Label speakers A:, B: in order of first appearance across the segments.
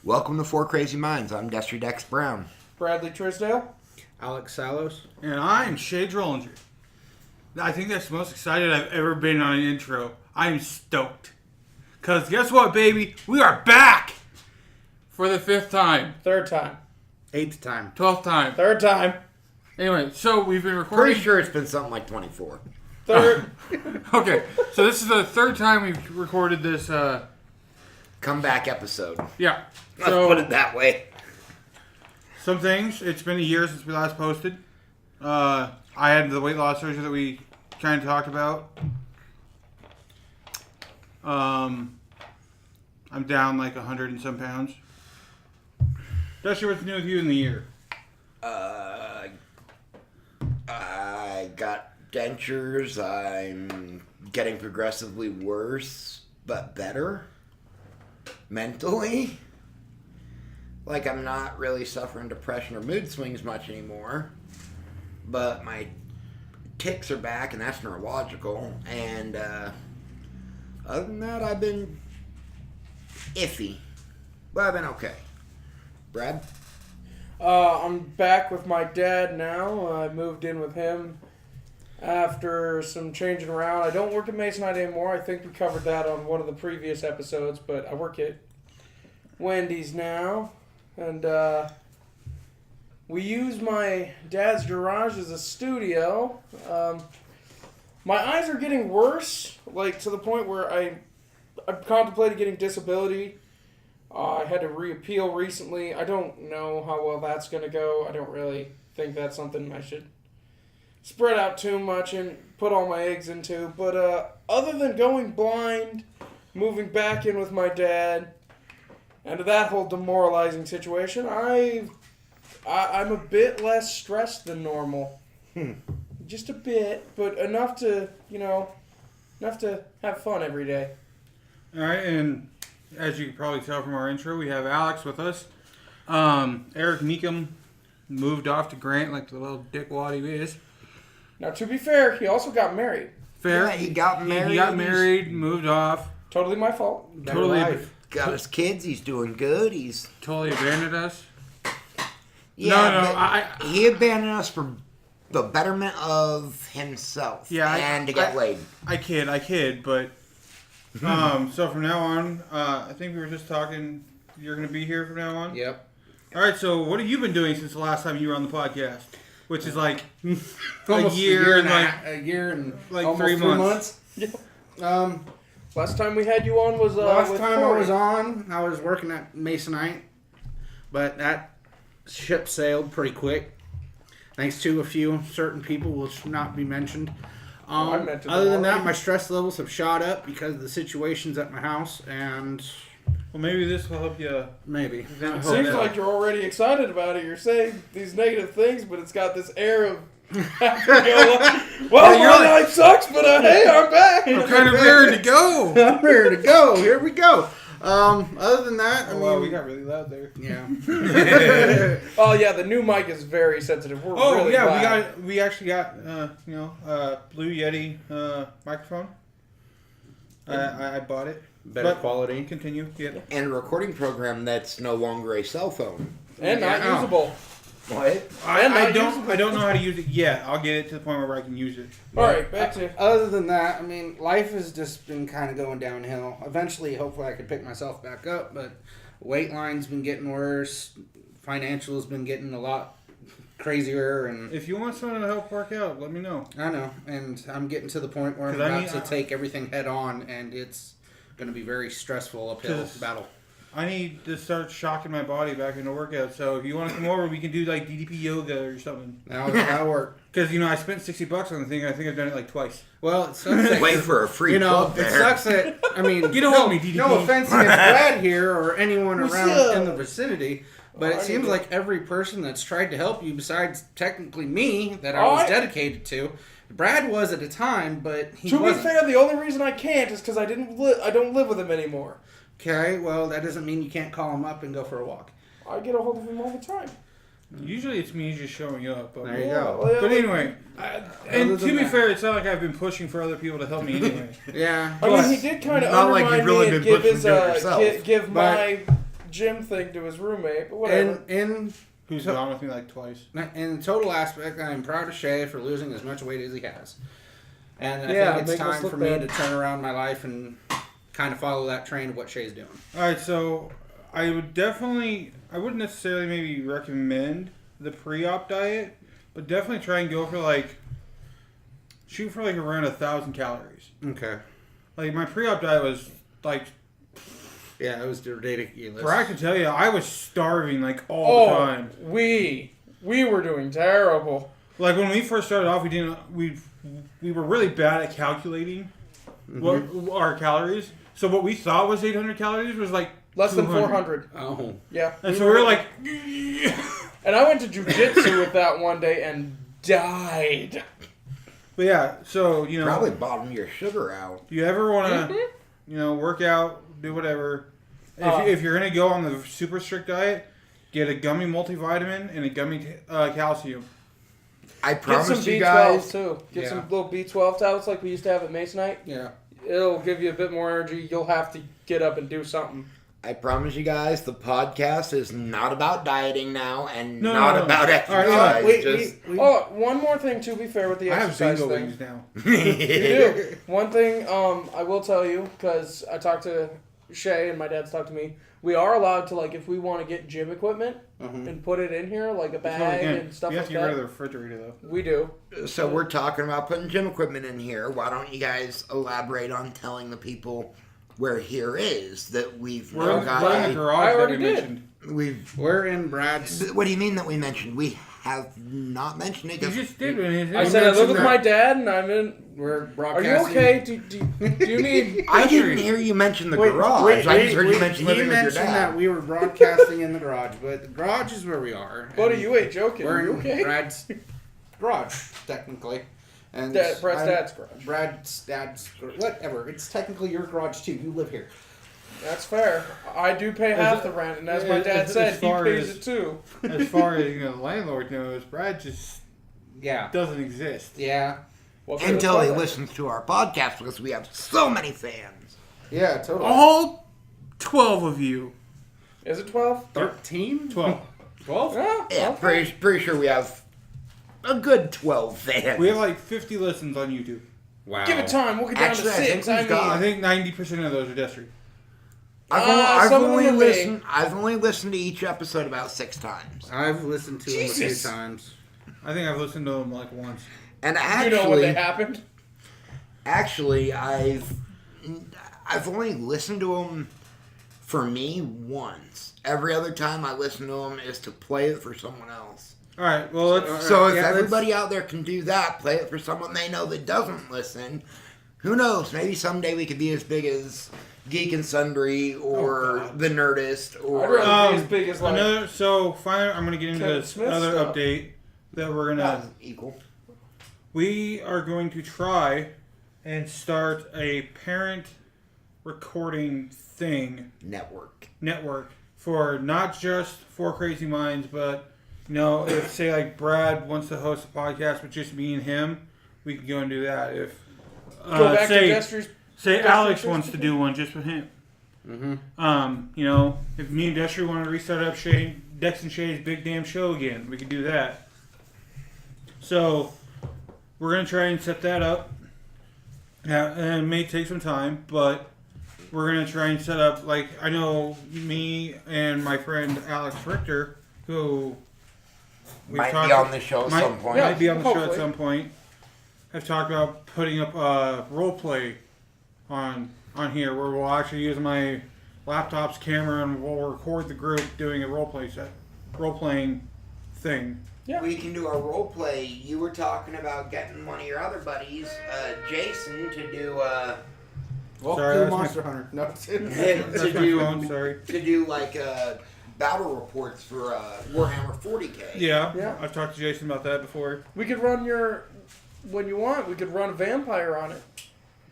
A: Welcome to Four Crazy Minds. I'm Destry Dex Brown.
B: Bradley Trisdale.
C: Alex Salos.
D: And I'm Shades Rollinger. I think that's the most excited I've ever been on an intro. I am stoked. Because guess what, baby? We are back! For the 5th time.
B: 3rd time.
C: 8th time.
D: 12th time.
B: 3rd time.
D: Anyway, so we've been recording.
A: Pretty sure it's been something like 24.
B: 3rd.
D: Okay, so this is the 3rd time we've recorded this,
A: Comeback episode.
D: yeah.
A: Let's
D: So,
A: put it that way.
D: some things. It's been a year since we last posted. I had the weight loss surgery that we kind of talked about. I'm down like 100 and some pounds. Dusty, what's new with you in the year?
A: I got dentures. I'm getting progressively worse, but better. Mentally. Like, I'm not really suffering depression or mood swings much anymore. But my tics are back, and that's neurological. And other than that, I've been iffy. But I've been okay. Brad?
B: I'm back with my dad now. I moved in with him after some changing around. I don't work at Masonite anymore. I think we covered that on one of the previous episodes, but I work at Wendy's now. And we use my dad's garage as a studio. My eyes are getting worse, like to the point where I've contemplated getting disability. I had to reappeal recently. I don't know how well that's going to go. I don't really think that's something I should spread out too much and put all my eggs into. But other than going blind, moving back in with my dad, and that whole demoralizing situation, I'm a bit less stressed than normal. Just a bit, but enough to have fun every day.
D: All right, and as you can probably tell from our intro, we have Alex with us. Eric Meekum moved off to Grant like the little dickwad he is.
B: Now, to be fair, he also got married.
D: Fair.
A: Yeah, he got married.
D: He got married, moved off.
B: Totally my fault.
D: Totally,
A: Got his kids. He's doing good. He's...
D: totally abandoned us.
A: Yeah, he abandoned us for the betterment of himself.
D: Yeah,
A: and to get laid.
D: I kid, but so from now on, I think we were just talking. You're going to be here from now on.
C: Yep.
D: All right. So what have you been doing since the last time you were on the podcast? Which is like
C: Almost
D: a year and
C: a year and
D: like
C: almost
D: 3 months.
B: Last time we had you on was
C: last
B: with
C: time
B: Corey.
C: I was on, I was working at Masonite, but that ship sailed pretty quick, thanks to a few certain people, which should not be mentioned.
B: I mentioned
C: Other
B: them
C: than that,
B: already.
C: my stress levels have shot up because of the situations at my house, and
D: Well, maybe this will help you.
C: maybe.
D: I
B: It
D: hope
B: seems
D: that-
B: like you're already excited about it. You're saying these negative things, but it's got this air of well,
D: you're
B: my
D: like-
B: life sucks, but hey, I'm back.
D: I'm kind of raring to go.
C: I'm ready to go. Here we go. Other than that, I
D: Oh,
C: mean,
D: wow, we got really loud there.
C: yeah.
B: Oh yeah, the new mic is very sensitive. We're
D: Oh
B: really
D: yeah,
B: loud.
D: we actually got Blue Yeti microphone. I bought it.
C: Better
D: But
C: quality.
D: Continue. Yeah.
A: And a recording program that's no longer a cell phone.
B: and not
C: Yeah.
B: usable.
A: What?
D: I don't know how to use it yet. I'll get it to the point where I can use it.
B: All right, back to
C: Other than that, I mean, life has just been kind of going downhill. Eventually, hopefully, I can pick myself back up, but weight line's been getting worse. Financial's been getting a lot crazier, and
D: If you want someone to help work out, let me know.
C: I know, and I'm getting to the point where I'm
D: 'Cause I
C: about
D: mean,
C: to take everything head on, and it's going to be very stressful uphill
D: 'Cause-
C: battle.
D: I need to start shocking my body back into workout. So if you want to come over, we can do like DDP yoga or something.
C: That'll work.
D: Because I spent $60 on the thing. And I think I've done it like twice.
C: Well, it sucks that,
A: Wait for a free
C: it
A: plug there.
C: sucks that, I mean,
D: Get a hold of me, DDP.
C: no offense against Brad here or anyone
B: What's
C: around
B: up?
C: in the vicinity, but
B: Oh, I
C: it seems
B: need to-
C: like every person that's tried to help you, besides technically me, that I
B: Oh,
C: was
B: I-
C: dedicated to, Brad was at a time, but he
B: To be
C: wasn't.
B: fair, the only reason I can't is because I don't live with him anymore.
C: Okay, well, that doesn't mean you can't call him up and go for a walk.
B: I get a hold of him all the time.
D: Usually it's me just showing up. But,
C: There you go.
B: well,
D: But anyway, and
C: Other
D: to
C: than
D: be
C: that-
D: fair, it's not like I've been pushing for other people to help me anyway.
C: Yeah.
B: I mean, he did kind of
A: Not like
B: undermine
A: you've really
B: me and
A: been
B: give
A: pushing
B: his
A: to do it yourself.
B: give my gym thing to his roommate, but whatever.
C: And
D: Who's gone with me like twice.
C: in the total aspect, I'm proud of Shay for losing as much weight as he has. And I
B: Yeah,
C: think it's
B: make us
C: time
B: look
C: for me
B: bad.
C: to turn around my life and kind of follow that train of what Shay's doing.
D: All right, so I wouldn't necessarily maybe recommend the pre-op diet, but definitely try and go for shoot for around 1,000 calories.
C: Okay.
D: Like my pre-op diet was like,
C: Yeah, it was ridiculous.
D: I can tell you, I was starving all the time.
B: we were doing terrible.
D: Like when we first started off, we were really bad at calculating what our calories. So what we thought was 800 calories was like
B: Less than
D: 200.
B: 400.
C: Oh.
B: Yeah.
D: And so we were like,
B: And I went to jujitsu with that one day and died.
D: but yeah. So
A: Probably bottom your sugar out.
D: you ever want to, work out, do whatever. If you're gonna go on the super strict diet, get a gummy multivitamin and a gummy calcium.
A: I
B: Get some
A: promise you
B: B12
A: guys.
B: too. Get
C: Yeah.
B: some little B12 tablets like we used to have at Masonite.
C: Yeah.
B: It'll give you a bit more energy. You'll have to get up and do something.
A: I promise you guys, the podcast is not about dieting now, and
D: No,
A: not
D: no, no.
A: about
D: All
A: exercise.
D: right,
A: just
B: Oh, one more thing to be fair with the
D: I have
B: exercise
D: Zingo
B: thing.
D: wings now.
B: You do. One thing I will tell you, because I talked to Shay and my dad's talked to me, we are allowed to, if we want to get gym equipment and put it in here, like a bag and stuff
D: You have
B: like
D: to get rid of
B: that.
D: the refrigerator though.
B: We do.
A: So we're talking about putting gym equipment in here. Why don't you guys elaborate on telling the people where here is that we've
D: We're in the
B: I
D: garage that
B: already
D: we
B: did.
D: mentioned.
A: we've.
C: We're in Brad's.
A: What do you mean that we mentioned? We have not mentioned it.
D: You just did when
B: I said I live
C: mentioned
B: with
C: that.
B: my dad and I'm in.
C: We're
B: Are
C: broadcasting.
B: you okay? Do you need.
A: I didn't hear you mention the garage. I just heard you mention
C: he
A: living with your
C: mentioned
A: dad.
C: that we were broadcasting in the garage, but the garage is where we are.
B: Buddy,
C: And
B: you ain't joking.
C: We're
B: Are you
C: in
B: okay?
C: Brad's garage, technically. And
B: Brad's
C: I'm-
B: dad's garage.
C: Brad's dad's whatever. It's technically your garage too. You live here.
B: That's fair. I do pay half the rent, and as my dad
D: as
B: said, he
D: far
B: pays
D: as-
B: it too.
D: As far as the landlord knows, Brad just
C: Yeah.
D: doesn't exist.
C: Yeah.
B: Well,
A: Until he
B: fuck that.
A: listens to our podcast because we have so many fans.
C: Yeah. Totally.
D: All 12 of you.
B: Is it 12?
C: 13?
D: 12.
C: 12?
B: Yeah.
A: Yeah,
B: okay.
A: pretty sure we have a good 12 fans.
D: We have 50 listens on YouTube.
C: Wow.
B: Give it time. We'll get down
A: Actually,
B: to
A: I think
B: 6.
A: we've
B: I mean,
A: got-
D: I think 90% of those are Destry.
A: I've
B: some of
A: only
B: them are
A: listened. I've only listened to each episode about 6 times.
C: I've listened to him a few
B: Jesus.
C: times.
D: I think I've listened to them once.
A: And
B: you know what happened?
A: actually, I've only listened to them for me once. Every other time I listen to them is to play it for someone else.
D: All right, well, let's.
A: So if
C: yeah, let's-
A: everybody out there can do that, play it for someone they know that doesn't listen. Who knows? Maybe someday we could be as big as Geek and Sundry or
C: God.
A: The Nerdist
B: I'd
A: or
B: rather be as big as
D: So finally, I'm going to get into
B: Kevin
D: this
B: Smith
D: other
B: stuff.
D: update that we're going to.
A: equal.
D: We are going to try and start a parent recording network for not just Four Crazy Minds, but if say Brad wants to host a podcast with just me and him, we can go and do that. If
B: Go back
D: say
B: to Jester's.
D: say
B: Destry
D: Alex
B: First
D: wants to do one just with him.
C: Mm-hmm.
D: If me and Destry want to restart up Dex and Shay's Big Damn Show again, we can do that. So we're gonna try and set that up. And it may take some time, but we're gonna try and set up. I know me and my friend Alex Richter, who we've
A: Might
D: talked-
A: be on the show at
D: might-
A: some point.
B: Yeah.
D: Might be on the show
B: hopefully.
D: at some point. Have talked about putting up a role play on here where we'll actually use my laptop's camera and we'll record the group doing a role playing thing.
B: Yeah.
A: We can do a role play. You were talking about getting one of your other buddies, Jason, to do
C: Well,
D: Sorry,
C: do
D: that's
C: Monster Hunter. No,
D: That's my phone. Sorry.
A: to do battle reports for Warhammer 40K.
D: Yeah,
B: Yeah.
D: I've talked to Jason about that before.
B: We could run when you want, we could run a vampire on it.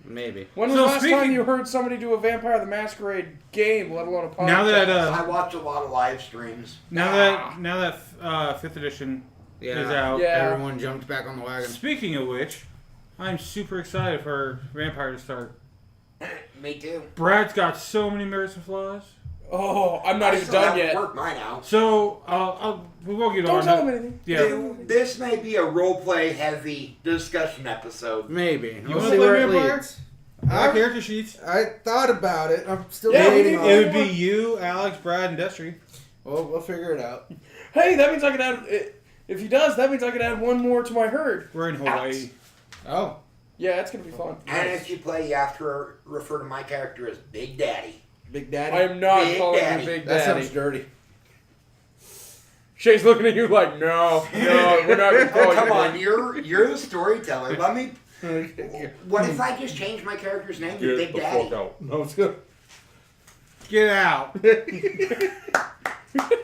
C: maybe.
B: When was
D: So
B: the last
D: speaking-
B: time you heard somebody do a Vampire the Masquerade game, let alone a podcast?
D: Now that
A: I watch a lot of live streams.
D: now that 5th edition
C: Yeah.
D: is out.
B: Yeah.
C: Everyone jumped back on the wagon.
D: Speaking of which, I'm super excited for Vampire to start.
A: Me too.
D: Brad's got so many merits and flaws.
B: Oh, I'm not
A: I
B: even
A: still
B: done
A: haven't
B: yet.
A: worked mine out.
D: So we won't get
B: Don't
D: on.
B: tell him anything.
D: Yeah.
A: This may be a roleplay heavy discussion episode.
C: Maybe.
D: You
C: We'll
D: wanna
C: see
D: play
C: where it
D: vampire?
C: leads.
D: Our character sheets.
C: I thought about it. I'm still
B: Yeah, we
C: debating
B: need-
C: on
D: It
C: it.
D: would be you, Alex, Brad, and Destry.
C: We'll figure it out.
B: Hey, that means I can add. If he does, that means I can add one more to my herd.
D: We're in Hawaii.
C: Oh.
B: Yeah, it's gonna be fun.
A: And if you play, you have to refer to my character as Big Daddy.
C: Big Daddy?
B: I am not
A: Big
B: calling
A: Daddy.
B: you Big
C: That
B: Daddy.
C: sounds dirty.
B: Shay's looking at you like, no, we're not gonna call
A: Oh,
B: you.
A: come
B: Big.
A: on, you're the storyteller. Let me. What if I just change my character's name to Big Daddy?
C: No, it's good.
D: Get out.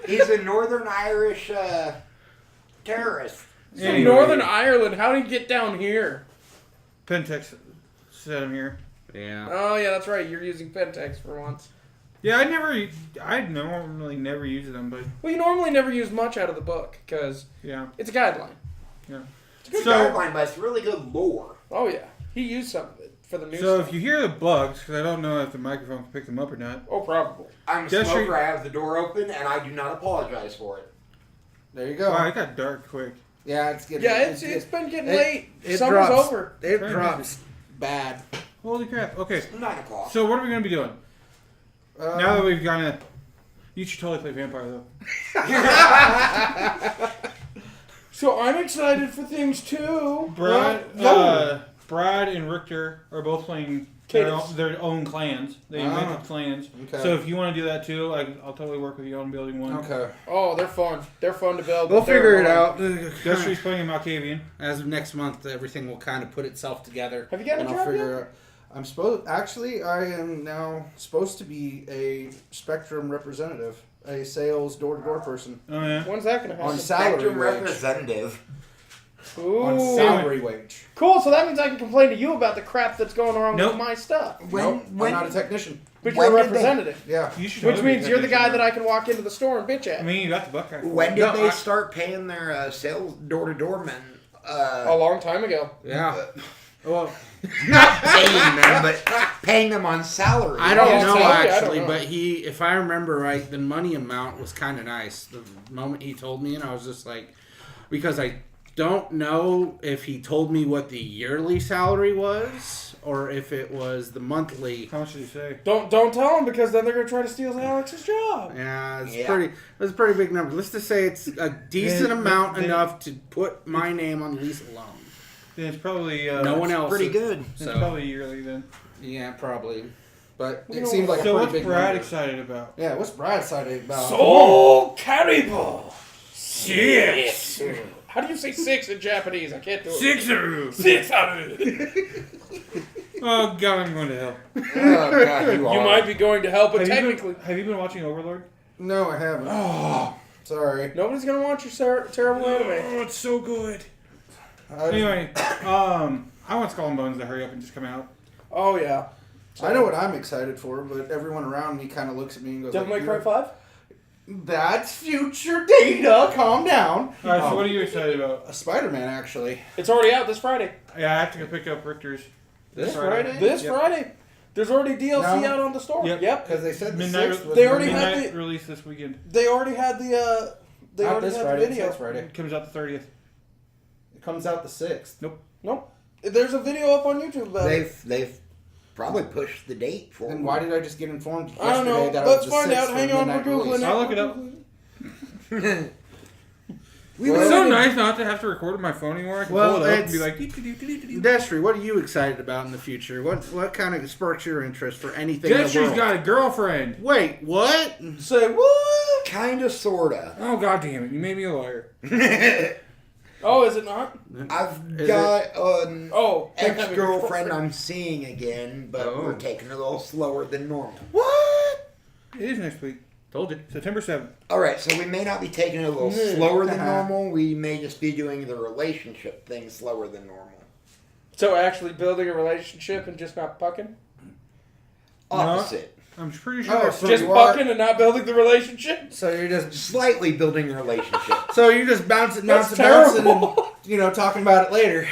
A: He's a Northern Irish terrorist.
B: From
D: Anyway.
B: Northern Ireland, how did he get down here?
D: Pentex set him here.
C: Yeah.
B: Oh yeah, that's right. You're using Pentex for once.
D: Yeah, I normally never use them, but
B: Well, you normally never use much out of the book because
D: yeah.
B: it's a guideline.
A: It's a good
D: So-
A: guideline, but it's really good lore.
B: Oh yeah, he used some of it for the new
D: So
B: stuff.
D: if you hear the bugs, because I don't know if the microphone can pick them up or not.
B: Oh, probably.
A: I'm a
D: Just
A: smoker.
D: re-
A: I have the door open, and I do not apologize for it.
C: There you go.
D: Wow, it got dark quick.
C: Yeah, it's getting.
B: Yeah, it's been getting
C: it-
B: late.
C: it
B: Summer's
C: drops.
B: over.
C: It
D: Very
C: drops bad.
D: Holy crap. Okay,
A: 9 o'clock.
D: so what are we going to be doing? Now that we've kind of... You should totally play Vampire, though.
B: So I'm excited for things too.
D: Brad,
B: Well,
D: Brad and Richter are both playing their
B: Cadence.
D: own clans. They invented clans.
C: Okay.
D: So if you want to do that too, I'll totally work with you on building one.
C: Okay.
B: Oh, they're fun. They're fun to build.
C: We'll
B: but they're
C: figure it
B: annoying.
C: out.
D: Destry's playing in Malkavian.
C: As of next month, everything will kind of put itself together.
B: Have you gotten a
C: and I'll
B: job
C: figure out. I'm supposed. Actually, I am now supposed to be a Spectrum representative, a sales door-to-door person
D: Oh yeah.
B: When's that gonna
C: on
B: happen?
C: salary
A: Spectrum
C: wage.
A: representative.
C: On
B: Ooh.
C: salary wage.
B: Cool. So that means I can complain to you about the crap that's going wrong
D: Nope.
B: with my stuff.
C: Nope, I'm not a technician.
B: But
A: When
B: you're a
A: did they-
B: representative,
C: Yeah.
D: You should.
B: which
D: totally
B: means
D: be
B: you're the guy
D: technician.
B: that I can walk into the store and bitch at.
D: I mean, you got the Buckeye.
A: When did
C: No,
A: they
C: I-
A: start paying their sales door-to-door men?
B: A long time ago.
C: Yeah. Well,
A: Not paying them, but paying them on salary.
C: I don't
B: Yeah,
C: know
B: salary, I don't
C: actually,
B: know.
C: but if I remember right, the money amount was kind of nice. The moment he told me, and I was just like, because I don't know if he told me what the yearly salary was or if it was the monthly.
D: How much did you say?
B: Don't tell them because then they're gonna try to steal Alex's job.
C: Yeah, it's
A: Yeah.
C: pretty. It's a pretty big number. Let's just say it's a decent
D: Then-
C: amount
D: then-
C: enough to put my name on the lease alone.
D: Then it's probably
C: No one else.
A: Pretty good.
D: It's
C: So
D: probably yearly then.
C: yeah, probably. But
B: You
C: it
B: know,
C: seems like a
D: So
C: pretty
D: what's
C: big
D: Brad
C: number.
D: excited about?
C: Yeah, what's Brad excited about?
B: Soul Caribou. 6. How do you say 6 in Japanese? I can't do it.
D: Sixer.
B: 600.
D: Oh god, I'm going to hell.
A: Oh, God, you
B: You
A: are.
B: might be going to hell, but
D: Have you been-
B: technically,
D: have you been watching Overlord?
C: No, I haven't. Oh, sorry.
B: nobody's gonna watch your terrible anime.
D: Oh, it's so good.
C: I,
D: Anyway, I want Skull and Bones to hurry up and just come out.
B: Oh yeah.
C: I know what I'm excited for, but everyone around me kind of looks at me and goes,
B: Devil May
C: like,
B: Cry 5.
C: "That's future data. Calm down."
D: All right, so what are you excited about?
C: A Spider-Man, actually.
B: It's already out this Friday.
D: Yeah, I have to go pick up Richter's.
C: This Friday?
B: This
D: Yep.
B: Friday. There's already DLC
C: No.
B: out on the store.
D: Yep.
C: Because they said the
D: Midnight-
C: 6th was
B: They already
C: Monday.
B: had
D: Midnight
B: the-
D: release this weekend.
B: They already had the they
C: Not
B: already
C: this
B: had
C: Friday.
B: the
C: It's
B: video.
C: next Friday.
D: It comes out the 30th.
C: It comes out the 6th.
B: Nope. There's a video up on YouTube about it.
A: They've probably pushed the date for.
C: And why did I just get informed yesterday
B: I don't know.
C: that
B: Let's
C: it was the
B: find
C: 6th
B: out.
C: for
B: Hang on, we're
C: midnight release?
B: googling it.
D: I'll look it up.
C: Well,
D: It's so nice not to have to record with my phone anymore. I can
C: Well,
D: pull it up and
C: it's-
D: be like, "Dee-dee-dee-dee-dee-dee."
C: Destry, what are you excited about in the future? What kind of sparks your interest for anything in the
D: Destry's
C: world?
D: got a girlfriend.
C: Wait, what?
B: Say what?
A: Kinda, sorta.
D: Oh god damn it! You made me a lawyer.
B: Oh, is it not?
A: I've
C: Is
A: got an
B: Oh,
A: ex-girlfriend I'm seeing again, but
C: Oh.
A: we're taking it a little slower than normal.
C: What?
D: It is next week,
C: Told you.
D: September 7th.
A: All right, so we may not be taking it a little
B: Mm.
A: slower than
C: Uh-huh.
A: normal. We may just be doing the relationship thing slower than normal.
B: So actually building a relationship and just not pucking?
A: Opposite.
D: I'm pretty sure.
C: Oh,
D: that's
C: so
B: Just
C: you are-
B: bucking and not building the relationship?
C: So you're just
A: Slightly building a relationship.
C: bouncing,
B: That's
C: bouncing, and
B: terrible.
C: talking about it later.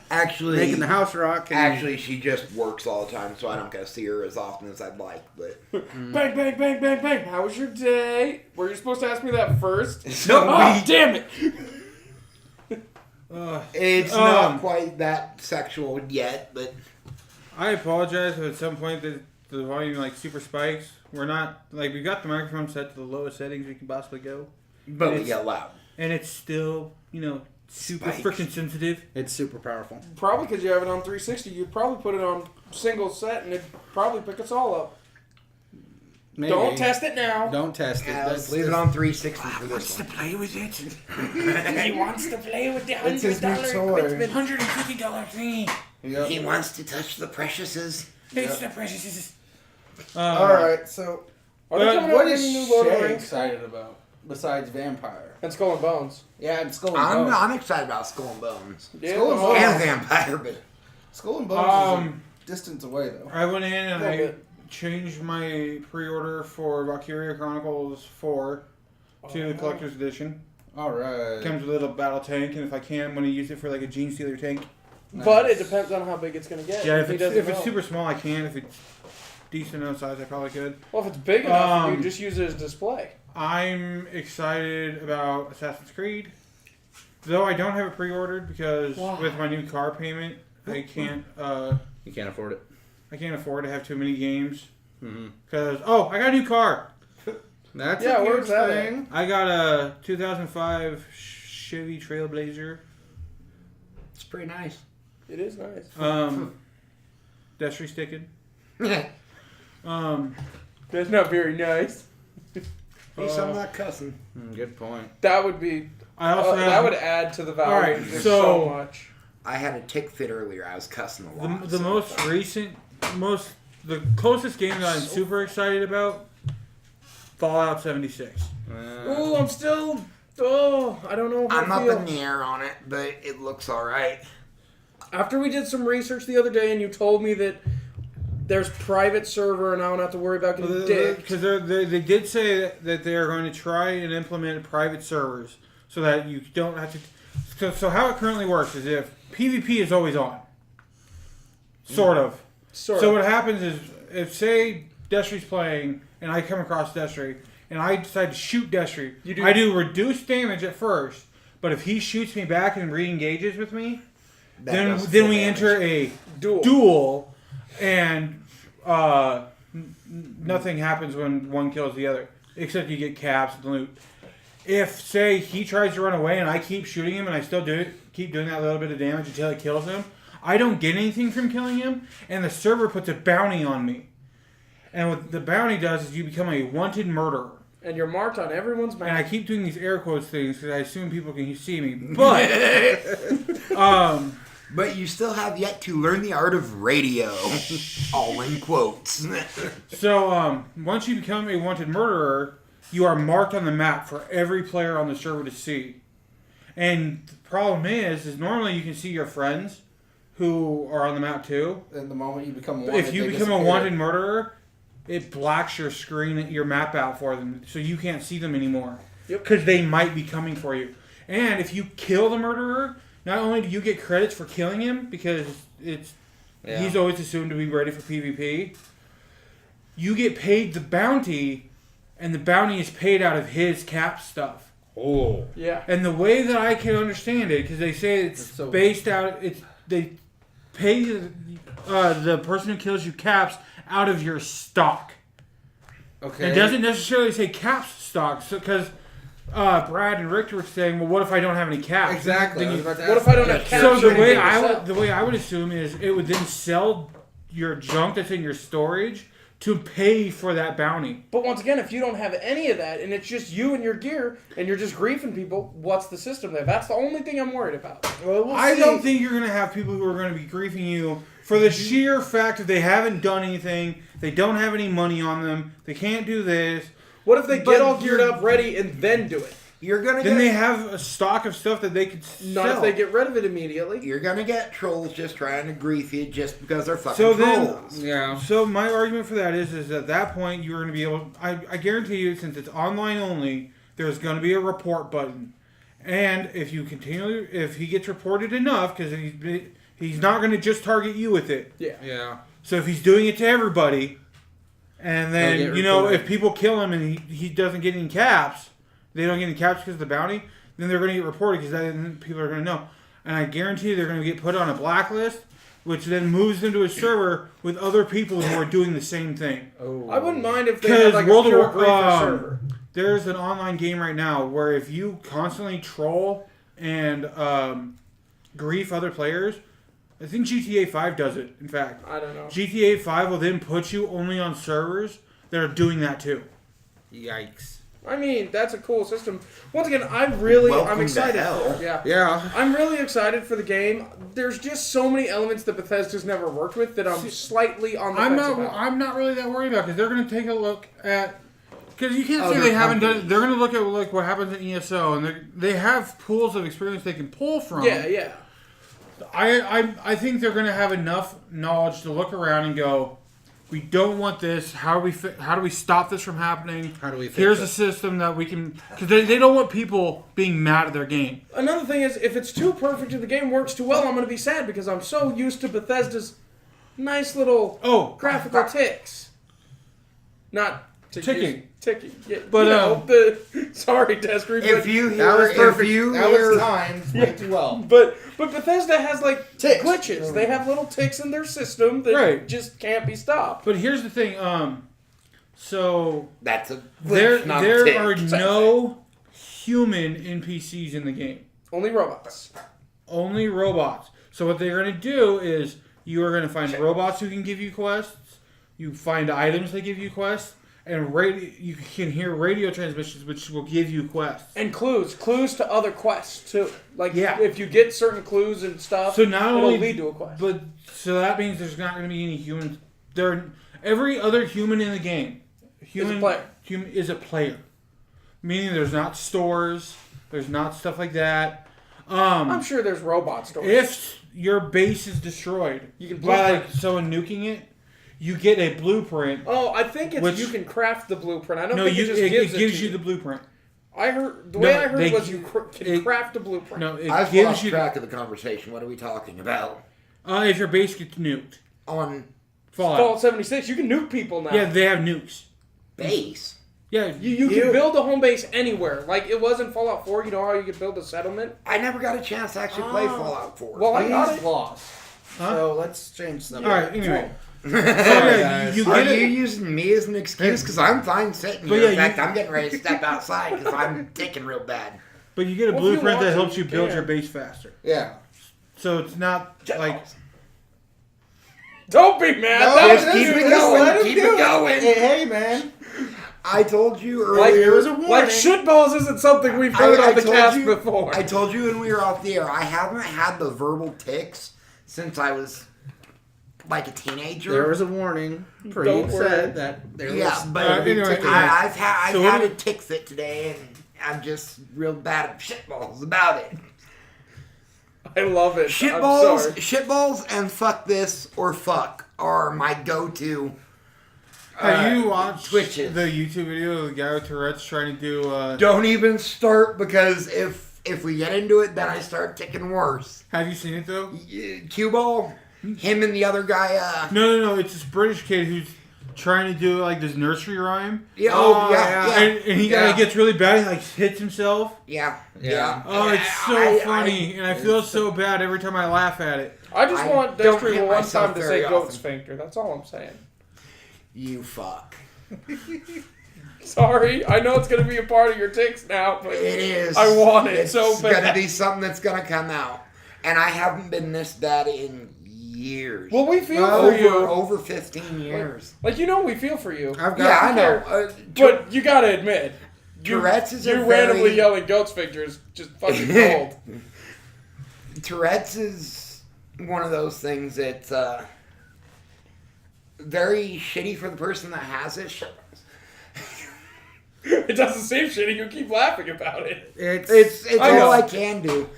A: Actually,
C: making the house rock. And
A: actually, she just works all the time, so I don't get to see her as often as I'd like. But
B: Bang, bang, bang, bang, bang. How was your day? Were you supposed to ask me that first?
A: So
B: Oh, damn it.
A: it's not quite that sexual yet. But
D: I apologize if at some point the volume like super spikes. We're not like we got the microphone set to the lowest settings we can possibly go,
A: we get loud.
D: and it's still super
A: Spikes.
D: freaking sensitive.
C: it's super powerful.
B: Probably because you have it on 360. You'd probably put it on single set and it'd probably pick us all up.
C: Maybe.
B: Don't test it now.
C: Don't test it.
A: Let's leave it on 360 for
D: Wants
A: this
D: to
A: one.
D: play with it.
B: He wants to play with the
C: It's his new
B: $100
C: toy.
B: equipment.
D: $150 thingy.
C: Yep.
A: He wants to touch the preciouses.
D: It's the precious.
C: All right. So,
B: Are they coming out
C: what
B: with
C: is
B: any new Lord of the
C: Shay
B: Rings?
C: excited about besides Vampire?
B: And Skull and Bones.
C: Yeah, and Skull and Bones.
A: I'm excited about Skull and Bones.
B: Yeah,
C: Skull and
B: well,
C: Bones.
A: And Vampire, but
C: Skull and Bones is a distance away though.
D: I went in and
B: Little
D: I
B: bit.
D: changed my pre-order for Valkyria Chronicles 4 to the collector's edition.
C: All right.
D: Comes with a little battle tank, and if I can, I'm going to use it for like a Gene Stealer tank.
B: But it depends on how big it's going to get.
D: Yeah, if
B: he
D: it's,
B: doesn't
D: if it's
B: know.
D: super small, I can. If it's decent enough size, I probably could.
B: Well, if it's big enough, you
D: Um,
B: just use it as display.
D: I'm excited about Assassin's Creed, though I don't have it pre-ordered because
B: Why?
D: with my new car payment, I can't.
C: You can't afford it.
D: I can't afford to have too many games
C: Mm-hmm.
D: because I got a new car.
C: That's
B: Yeah,
C: a huge
B: where's that
C: thing.
D: I got a 2005 Chevy Trailblazer.
A: it's pretty nice.
B: It is nice.
D: Destry sticking.
A: Hey,
B: That's not very nice.
A: I'm not cussing.
C: Good point.
B: That would be.
D: I also have
B: that would add to the value
D: Alright,
B: of this
D: so-
B: so much.
A: I had a tick fit earlier. I was cussing a lot.
D: the most recent, the closest game that I'm super excited about. Fallout 76.
B: Oh, I'm still. Oh, I don't know how
A: I'm
B: I
A: up
B: feel.
A: in the air on it, but it looks all right.
B: After we did some research the other day, and you told me that there's private server, and I don't have to worry about getting dicked.
D: Because they did say that they are going to try and implement private servers so that you don't have to. So how it currently works is if PvP is always on, sort of.
B: Sort
D: So
B: of.
D: what happens is if say Destry's playing and I come across Destry and I decide to shoot Destry, I do reduced damage at first, but if he shoots me back and re-engages with me,
A: That
D: then
A: does
D: then
A: full
D: we
A: damage.
D: enter a
B: Duel.
D: duel, and nothing happens when one kills the other, except you get caps and loot. If, say, he tries to run away and I keep shooting him and I still keep doing that little bit of damage until it kills him, I don't get anything from killing him, and the server puts a bounty on me. And what the bounty does is you become a wanted murderer.
B: And you're marked on everyone's
D: And I
B: map.
D: keep doing these air quotes things because I assume people can see me. But,
A: But you still have yet to learn the art of radio. All in quotes.
D: so once you become a wanted murderer, you are marked on the map for every player on the server to see. And the problem is normally you can see your friends who are on the map too.
C: And the moment you become
D: But
C: wanted,
D: if you
C: they
D: become a
C: disappear.
D: wanted murderer, it blacks your screen, your map out for them, so you can't see them anymore.
B: Yep.
D: Because they might be coming for you. And if you kill the murderer, not only do you get credits for killing him because he's always assumed to be ready for PvP, you get paid the bounty, and the bounty is paid out of his cap stuff.
C: Oh.
B: Yeah.
D: And the way that I can understand it, because they say it's
C: so-
D: based out, they pay the person who kills you caps out of your stock.
C: Okay.
D: It doesn't necessarily say caps stock, because Brad and Richter were saying, well, what if I don't have any caps?
C: Exactly.
D: Then
C: I
D: you-
C: was about to
B: What
C: ask
B: if I don't
C: that.
B: have caps?
D: so the way
B: Caps.
D: the way I would assume is it would then sell your junk that's in your storage to pay for that bounty.
B: But once again, if you don't have any of that, and it's just you and your gear, and you're just griefing people, what's the system there? That's the only thing I'm worried about.
C: Well,
D: I don't think you're going to have people who are going to be griefing you for the sheer fact that they haven't done anything, they don't have any money on them, they can't do this.
B: What if they
A: But
B: get all geared
A: you're-
B: up, ready, and then do it?
A: You're gonna
D: Then they
A: get
D: have a stock of stuff that they could sell.
B: Not if they get rid of it immediately.
A: you're gonna get trolls just trying to grief you just because they're fucking
D: So then-
A: trolls.
C: Yeah.
D: So my argument for that is at that point you're going to be able. I guarantee you, since it's online only, there's going to be a report button, and if he gets reported enough, because
E: he's not going to just target you with it.
C: Yeah.
E: So if he's doing it to everybody, and then,
C: He'll get
E: you know,
C: reported.
E: if people kill him and he doesn't get any caps, they don't get any caps because of the bounty, then they're going to get reported because then people are going to know. And I guarantee you they're going to get put on a blacklist, which then moves them to a server with other people who are doing the same thing.
C: Oh.
B: I wouldn't mind if they
E: Because
B: had like
E: World
B: a
E: of
B: pure
E: War-
B: griefer server.
E: There's an online game right now where if you constantly troll and grief other players, I think GTA 5 does it, in fact.
B: I don't know.
E: GTA 5 will then put you only on servers that are doing that too.
C: Yikes.
B: I mean, that's a cool system. Once again, I'm
A: Welcome to
B: excited
A: hell.
B: for it. Yeah.
C: Yeah.
B: I'm really excited for the game. There's just so many elements that Bethesda's never worked with that I'm slightly on the fence about.
E: I'm not really that worried about because they're going to take a look at because you can't say
A: Other
E: they haven't done.
A: companies.
E: They're going to look at like what happens in ESO and they have pools of experience they can pull from.
B: Yeah.
E: I think they're going to have enough knowledge to look around and go, we don't want this. How do we stop this from happening?
C: How do we fix
E: Here's
C: it?
E: a system that we can because they don't want people being mad at their game.
B: Another thing is, if it's too perfect and the game works too well, I'm going to be sad because I'm so used to Bethesda's nice little graphical ticks. Not
E: Ticking.
B: Ticking. Yeah,
E: But,
B: you know, sorry, Destry,
A: If
B: but,
A: you
C: That was
A: hear, if
C: perfect.
A: you
C: That
A: hear,
C: was timed way too well.
B: but Bethesda has like
C: Ticks.
B: glitches. They have little ticks in their system that
E: Right.
B: just can't be stopped.
E: But here's the thing. So
A: that's a
E: there
A: glitch, not a tick.
E: are no human NPCs in the game.
B: Only robots.
E: Only robots. So what they're going to do is you are going to find robots who can give you quests. You find items that give you quests, and you can hear radio transmissions which will give you quests.
B: And clues to other quests too. Like
E: Yeah.
B: if you get certain clues and stuff,
E: So not
B: it'll
E: only
B: lead to a quest.
E: but so that means there's not going to be any humans. Every other human in the game,
B: player.
E: Human is a player, meaning there's not stores, there's not stuff like that.
B: I'm sure there's robot stores.
E: If your base is destroyed,
B: You can
E: by
B: blueprint.
E: someone nuking it, you get a blueprint.
B: Oh, I think it's
E: Which-
B: you can craft the blueprint. I don't
E: No,
B: think it just gives
E: it gives
B: to
E: you the blueprint.
B: I heard the
E: No,
B: way I heard
E: they
B: was
E: gi-
B: you can
E: it-
B: craft a blueprint.
E: No, it
A: I've
E: gives
A: lost
E: you.
A: track of the conversation. What are we talking about?
E: If your base gets nuked,
A: On
E: Fallout.
B: Fallout 76, you can nuke people now.
E: Yeah, they have nukes.
A: base.
E: Yeah,
B: You can build a home base anywhere. Like it was in Fallout 4. You know how you could build a settlement?
A: I never got a chance to actually play Fallout 4.
B: Well, I got
C: He's
B: it.
C: lost.
E: Huh?
C: So let's change something.
E: All right. Anyway,
C: Sorry, guys.
E: you
A: Are
E: get
A: you
E: it.
A: using me as an excuse? Because I'm fine sitting
E: But
A: here.
E: yeah,
A: In fact,
E: you-
A: I'm getting ready to step outside because I'm ticking real bad.
E: But you get a
B: Well, if you
E: blueprint
B: want
E: that
B: to,
E: helps you
B: you
E: build
B: can.
E: your base faster.
C: Yeah.
E: So it's not like
B: Don't be mad.
C: No,
B: That
A: just
B: was
A: keep
B: you.
A: it going.
C: Let him
A: Keep
C: do
A: it going.
C: Hey, man.
A: I told you
B: Like,
A: earlier.
C: It was a warning.
B: Like shitballs isn't something we've heard on the
A: told
B: cast
A: you,
B: before.
A: I told you when we were off the air, I haven't had the verbal tics since I was like a teenager.
C: There was a warning. Pretty
B: Don't worry.
C: said that there
A: yeah,
C: was.
A: but
E: anyway,
A: I've had
E: So what
A: a
E: do-
A: tick fit today, and I'm just real bad at shitballs about it.
B: I love it. I'm
A: Shitballs,
B: sorry.
A: shitballs, and fuck this or fuck are my go-to.
E: have you watched
A: Twitches.
E: the YouTube video of the guy with Tourette's trying to do?
A: Don't even start because if we get into it, then I start ticking worse.
E: Have you seen it though?
A: Cue ball, him and the other guy.
E: No. It's this British kid who's trying to do like this nursery rhyme.
A: Yeah,
C: Oh,
A: yeah.
E: And he
C: Yeah.
E: gets really bad. He like hits himself.
A: Yeah.
C: Yeah.
E: Oh, it's so
A: I-
E: funny, and I feel so bad every time I laugh at it.
B: I just
A: I
B: want
A: don't
B: Destry
A: hit
B: one
A: myself
B: time to
A: very
B: say goat
A: often.
B: sphincter. That's all I'm saying.
A: You fuck.
B: Sorry, I know it's gonna be a part of your ticks now, but
A: It is.
B: I want it
A: it's
B: so bad.
A: gonna be something that's gonna come out, and I haven't been this bad in years.
B: well, we feel
C: Well,
B: for you.
A: over 15 years.
B: Like you know, we feel for you.
C: I've got
A: Yeah, I know.
B: But you gotta admit,
A: Tourette's is
B: you
A: a
B: randomly
A: very-
B: yelling goat sphincter is just fucking gold.
A: Tourette's is one of those things that's very shitty for the person that has it.
B: It doesn't seem shitty. You keep laughing about it.
A: It's
B: I know.
A: all I can do.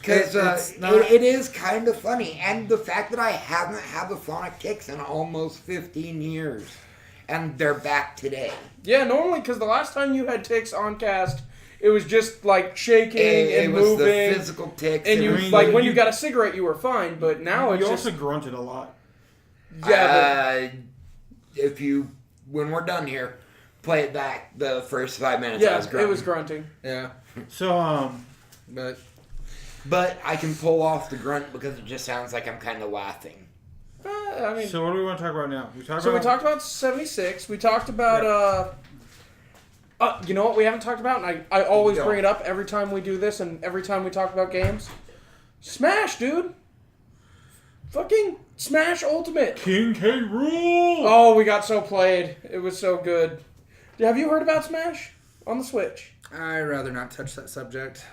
A: Because
C: It's not-
A: it is kind of funny. And the fact that I haven't had the phonic ticks in almost 15 years. And they're back today.
B: Yeah, normally because the last time you had ticks on cast, It was just like shaking
A: It
B: and
A: was
B: moving.
A: the physical ticks.
B: And
A: It
B: you
A: was
E: mean,
B: like when
E: you-
B: you got a cigarette, you were fine. But now it's
E: You
B: just
E: also grunted a lot.
A: when we're done here, play it back the first 5 minutes.
B: yeah,
A: I was grunting.
B: it was grunting.
C: Yeah,
E: So,
A: But I can pull off the grunt because it just sounds like I'm kind of laughing.
B: I mean,
E: so what do we want to talk about now?
B: we talked about 76. We talked about you know what we haven't talked about, and I always
A: Go.
B: bring it up every time we do this, and every time we talk about games. Smash, dude. Fucking Smash Ultimate.
E: King K. Rool.
B: Oh, we got so played. It was so good. Have you heard about Smash on the Switch?
C: I'd rather not touch that subject.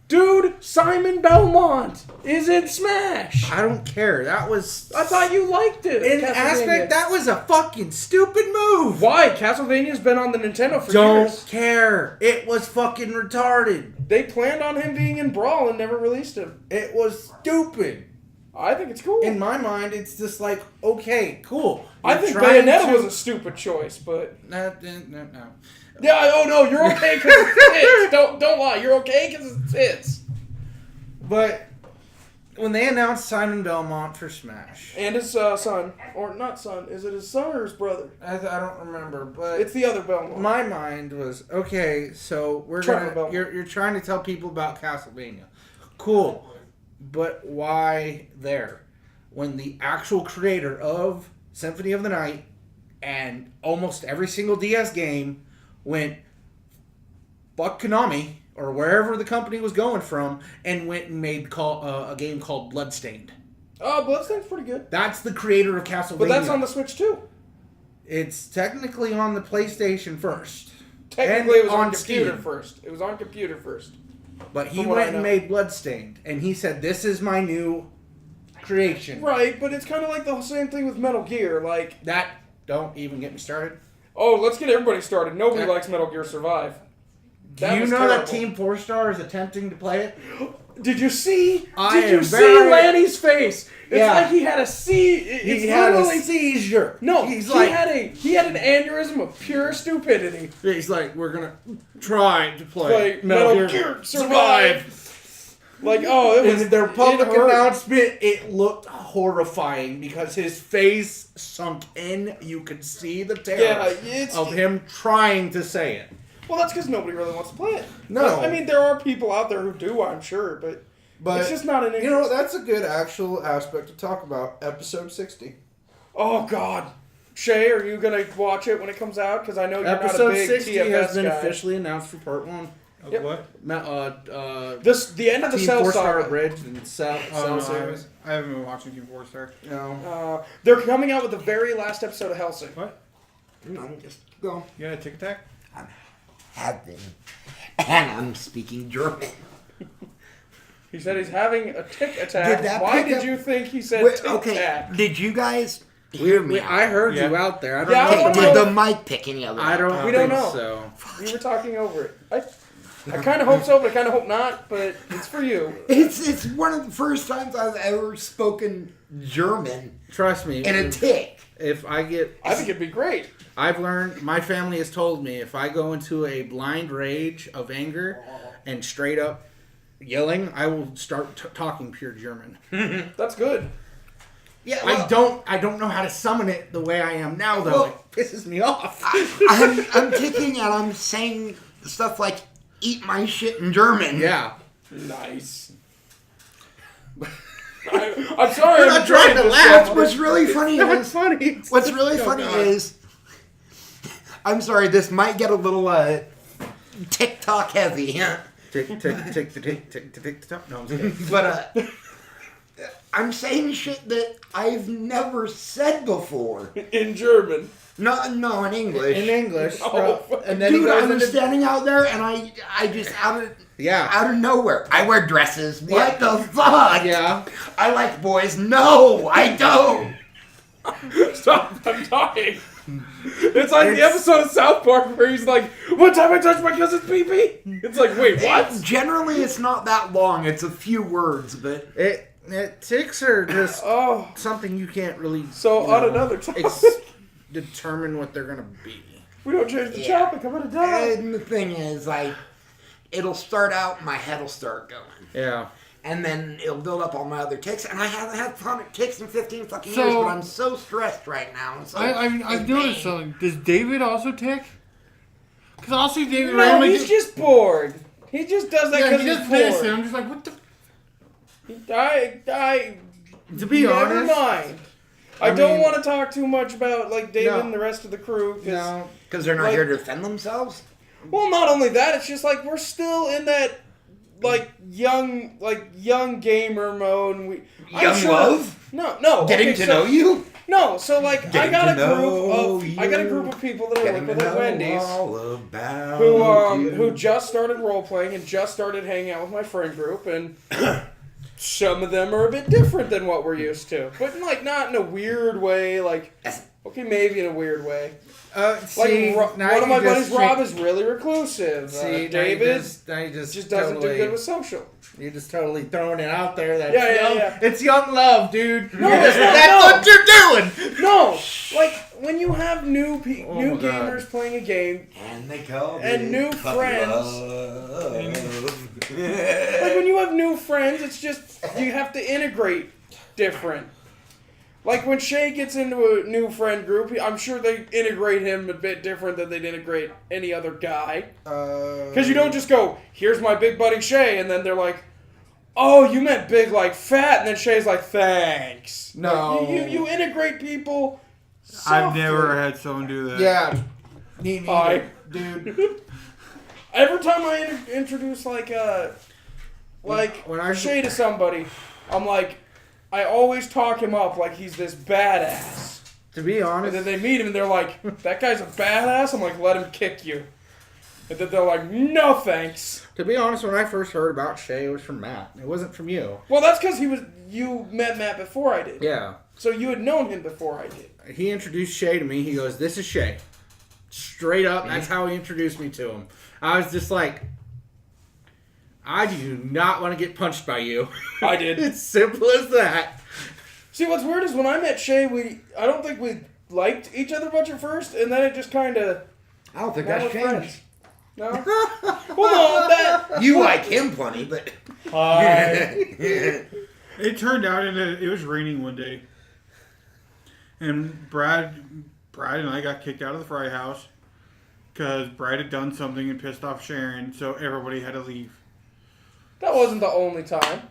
B: Dude, Simon Belmont is in Smash.
C: I don't care. That was
B: I thought you liked it.
C: in
B: Castlevania.
C: aspect. That was a fucking stupid move.
B: Why? Castlevania's been on the Nintendo for
C: Don't
B: years.
C: care. It was fucking retarded.
B: They planned on him being in Brawl and never released him.
C: It was stupid.
B: I think it's cool.
C: In my mind, it's just like, okay, cool.
B: I
C: You're
B: think
C: trying
B: Bayonetta
C: to-
B: was a stupid choice, but
C: No.
B: yeah. Oh no, you're okay because it's hits. Don't lie. You're okay because it's hits.
C: But when they announced Simon Belmont for Smash,
B: And his son, or not son. Is it his son or his brother?
C: I don't remember, but
B: It's the other Belmont.
C: my mind was, okay, so
B: Trevor Belmont.
C: you're trying to tell people about Castlevania. Cool. But why there? When the actual creator of Symphony of the Night and almost every single DS game went fuck Konami or wherever the company was going from and went and made a game called Bloodstained.
B: Oh, Bloodstained's pretty good.
C: That's the creator of Castlevania.
B: But that's on the Switch too.
C: It's technically on the PlayStation first.
B: Technically,
C: And
B: it was on
C: on
B: computer
C: Steam.
B: first. It was on computer first.
C: But he
B: From what I
C: went and
B: know.
C: made Bloodstained. And he said, this is my new creation.
B: Right, but it's kind of like the same thing with Metal Gear. Like,
C: That, don't even get me started.
B: oh, let's get everybody started. Nobody
C: Yeah.
B: likes Metal Gear Survive.
C: Do
B: That
C: you
B: was
C: know
B: terrible.
C: that Team 4 Star is attempting to play it?
B: Did you see?
C: I
B: Did you
C: am
B: see
C: very-
B: Lanny's face? It's
C: Yeah.
B: like he had a
C: He
B: It's
C: had a
B: literally
C: seizure.
B: no.
C: He's
B: he
C: like,
B: had an aneurysm of pure stupidity.
C: he's like, we're gonna try to
B: Like Metal Gear Survive. Like, oh, it was
C: In their public
B: it hurt.
C: announcement, it looked horrifying because his face sunk in. You could see the terror
B: Yeah, it's
C: of him trying to say it.
B: well, that's because nobody really wants to play it.
C: No.
B: But, I mean, there are people out there who do, I'm sure, but
F: But
B: it's just not an interest.
F: you know, that's a good actual aspect to talk about. Episode 60.
B: Oh God, Shay, are you gonna watch it when it comes out? Because I know you're
C: Episode
B: not a big
C: 60
B: TFS
C: has been
B: guy.
C: officially announced for part 1.
E: Of
B: Yep.
E: what?
B: The end of the
C: Team
B: Cell
C: 4-Star
B: Saga.
C: Bridge and Cell
E: Oh, no,
C: series.
E: I haven't been watching Team 4 Star.
C: No.
B: They're coming out with the very last episode of Hellsing.
E: What?
A: No, just go.
E: You got a Tic Tac?
A: Having. And I'm speaking German.
B: He said he's having a tick
A: Did
B: attack.
A: that
B: Why
A: pick
B: did
A: up-
B: you think he said
A: Wait,
B: tick
A: okay,
B: tack?
A: did you guys hear me? out?
C: I heard
E: Yeah.
C: you out there. I don't
B: Yeah,
C: know.
B: I
A: Okay,
B: don't
A: did
B: know.
A: the mic pick any other?
C: I don't
B: We don't
C: think
B: know.
C: so.
B: We were talking over it. I kind of hope so, but I kind of hope not. But it's for you.
A: It's one of the first times I've ever spoken German
C: Trust me.
A: in a tick.
C: If I get,
B: I think it'd be great.
C: I've learned. My family has told me if I go into a blind rage of anger and straight up yelling, I will start talking pure German.
B: That's good.
A: Yeah,
C: I don't know how to summon it the way I am now, though.
A: Well-
C: It pisses me off.
A: I'm ticking and I'm saying stuff like "eat my shit" in German.
C: Yeah.
B: Nice. I'm sorry.
C: You're
B: I'm
C: not trying to
B: enjoying this
C: laugh.
B: so much.
A: What's really funny
C: That's
A: is
C: funny.
A: what's really
C: Oh,
A: funny
C: God.
A: is I'm sorry, this might get a little TikTok heavy.
C: Tick, tick, tick, tick, tick, tick, tick, tick, tick. No, I'm just kidding.
A: But I'm saying shit that I've never said before.
B: In German.
A: No, in English.
C: In English.
B: Oh,
C: and then he
A: Dude,
C: goes
A: I'm
C: into...
A: standing out there and I just
C: Yeah.
A: out of nowhere. I wear dresses. What the fuck?
C: Yeah.
A: I like boys. No, I don't.
B: Stop! I'm dying. It's like the episode of South Park where he's like, "One time I touched my cousin's pee-pee." It's like, wait, what?
A: Generally, it's not that long. It's a few words, but
C: Ticks are just
B: Oh,
C: something you can't really
B: so
C: you
B: on
C: know,
B: another topic,
C: determine what they're gonna be.
B: we don't change the
A: Yeah.
B: topic. I'm gonna die.
A: and the thing is, it'll start out, my head will start going.
C: Yeah.
A: And then it'll build up all my other ticks, and I haven't had chronic ticks in 15 fucking
D: So-
A: years, but I'm so stressed right now. So
D: I've noticed something. Does David also tick? Because I'll see David
B: No,
D: randomly.
B: he's just bored. He just does that
D: yeah,
B: because
D: he
B: he's
D: does this, and
B: bored.
D: I'm just like, what the?
B: I
C: To be
B: never
C: honest,
B: mind.
C: I
B: I don't
C: mean-
B: want to talk too much about like David
C: No.
B: and the rest of the crew. 'Cause,
C: no.
A: because they're not
B: like-
A: here to defend themselves.
B: Well, not only that, it's just like we're still in that young gamer mode. And
A: Young love?
B: No.
A: Getting
B: okay,
A: to
B: so-
A: know you?
B: No, so like I
A: Getting
B: got
A: to
B: a
A: know
B: group of people that I
A: Getting
B: work
A: to
B: with at
A: know
B: Wendy's
A: all about
B: who
A: you.
B: just started role playing and just started hanging out with my friend group, and some of them are a bit different than what we're used to, but like not in a weird way. Like okay, maybe in a weird way. Like
C: See,
B: one
C: now
B: of my
C: you
B: buddies,
C: just
B: Rob, is really reclusive.
C: See,
B: David
C: now you just
B: just doesn't
C: totally,
B: do good with social.
C: You're just totally throwing it out there. That
B: Yeah.
C: It's young love, dude.
B: No, it's not,
C: That's
B: no.
C: what you're doing.
B: No, like when you have new
C: Oh
B: new
C: my God.
B: gamers playing a game,
A: And they call
B: And
A: it
B: new
A: puppy
B: friends.
A: love.
B: like when you have new friends, it's just you have to integrate different. Like when Shay gets into a new friend group, I'm sure they integrate him a bit different than they'd integrate any other guy. Because you don't just go, "Here's my big buddy Shay," and then they're like, "Oh, you meant big like fat," and then Shay's like, "Thanks."
C: No.
B: Like, you integrate people.
D: I've
B: softly.
D: never had someone do that.
C: Yeah. Me neither,
B: Hi.
C: dude.
B: Every time I introduce like
C: When I-
B: Shay to somebody, I'm like, I always talk him up like he's this badass.
C: To be
B: And
C: honest,
B: then they meet him and they're like, "That guy's a badass." I'm like, "Let him kick you." And then they're like, "No thanks."
C: when I first heard about Shay, it was from Matt. It wasn't from you.
B: Well, that's because you met Matt before I did.
C: Yeah.
B: So you had known him before I did.
C: He introduced Shay to me. He goes, "This is Shay." Straight up, that's how he introduced me to him. I was just like, I do not want to get punched by you.
B: I did.
C: It's simple as that.
B: See, what's weird is when I met Shay, I don't think we liked each other much at first, and then it just kind of.
A: I don't think
B: Now
A: that's
B: we're
A: changed.
B: friends. No? Well, no, that.
A: You like him plenty, but
D: It turned out it was raining one day, and Brad and I got kicked out of the fry house because Brad had done something and pissed off Sharon, so everybody had to leave.
B: That wasn't the only time.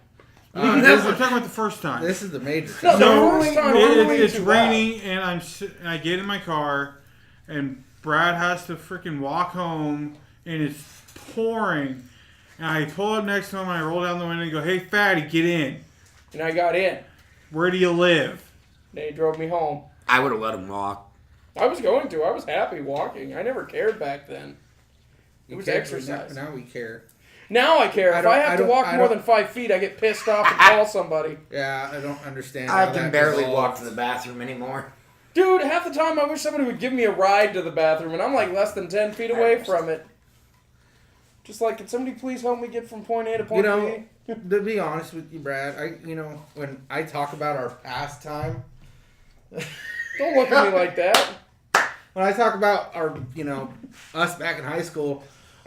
D: I'm talking about the first time.
C: This is the major.
B: No,
C: thing.
B: the
D: So,
B: first time we were way
D: it's
B: too
D: raining, and and I get in my car, and Brad has to freaking walk home, and it's pouring. And I pull up next to him, and I roll down the window and go, "Hey, fatty, get in.
B: And I got in.
D: Where do you live?"
B: They drove me home.
A: I would have let him walk.
B: I was going to. I was happy walking. I never cared back then. It
C: You
B: was
C: care,
B: exercise.
C: Now we care.
B: Now I care.
C: I
B: If
C: don't-
B: I have
C: I
B: to
C: don't-
B: walk
C: I
B: more
C: don't-
B: than 5 feet, I get pissed off and call somebody.
C: Yeah, I don't understand.
A: I
C: how
A: can
C: that
A: barely
C: evolved.
A: walk to the bathroom anymore.
B: Dude, half the time I wish somebody would give me a ride to the bathroom, and I'm like less than 10 feet away from it. Just like, can somebody please help me get from point A to point
C: know,
B: B?
C: To be honest with you, Brad, when I talk about our pastime,
B: Don't look at me like that.
C: when I talk about our, us back in high school,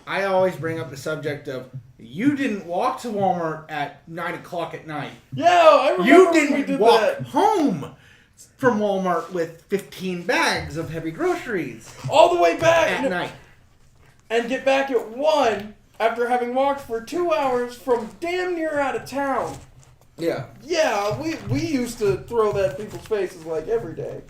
C: I always bring up the subject of you didn't walk to Walmart at 9 o'clock at night.
B: Yeah, I remember
C: You
B: when we
C: didn't
B: did
C: walk
B: that.
C: home from Walmart with 15 bags of heavy groceries
B: All the way back
C: at night.
B: and get back at 1 after having walked for 2 hours from damn near out of town.
C: Yeah,
B: Yeah, we used to throw that in people's faces like every day.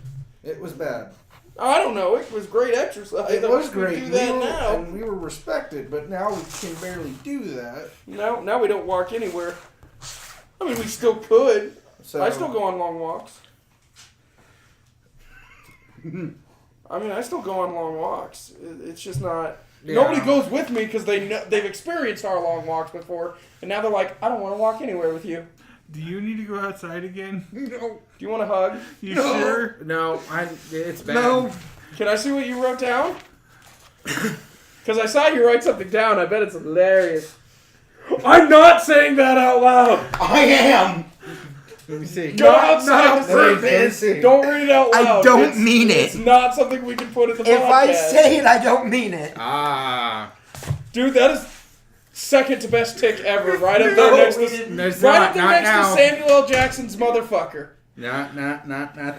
F: It was bad.
B: I don't know. It was great exercise.
F: It
B: I
F: was
B: wish we'd
F: great.
B: Do that
F: we were,
B: now.
F: and we were respected, but now we can barely do that.
B: No, now we don't walk anywhere. I mean, we still could.
F: So
B: I still go on long walks. I still go on long walks. It's just not.
C: Yeah.
B: Nobody goes with me because they've experienced our long walks before, and now they're like, "I don't want to walk anywhere with you.
D: Do you need to go outside again?
A: No.
B: Do you want a hug?
D: You sure?
C: No, it's bad.
A: No.
B: Can I see what you wrote down? Because I saw you write something down. I bet it's hilarious. I'm not saying that out loud.
A: I am.
C: Let me see.
B: Go outside to
A: Let me
B: say
A: finish.
B: this. Don't read it out loud.
A: I don't
B: It's-
A: mean
B: It's
A: it.
B: not something we can put in the
A: If
B: podcast.
A: I say it, I don't mean it.
C: Ah.
B: Dude, that is second to best tick ever, right up there
A: No,
B: next
A: we
B: to
A: didn't.
C: No, it's
B: right
C: not.
B: up there
C: Not
B: next
C: now.
B: to Samuel L. Jackson's motherfucker.
C: Not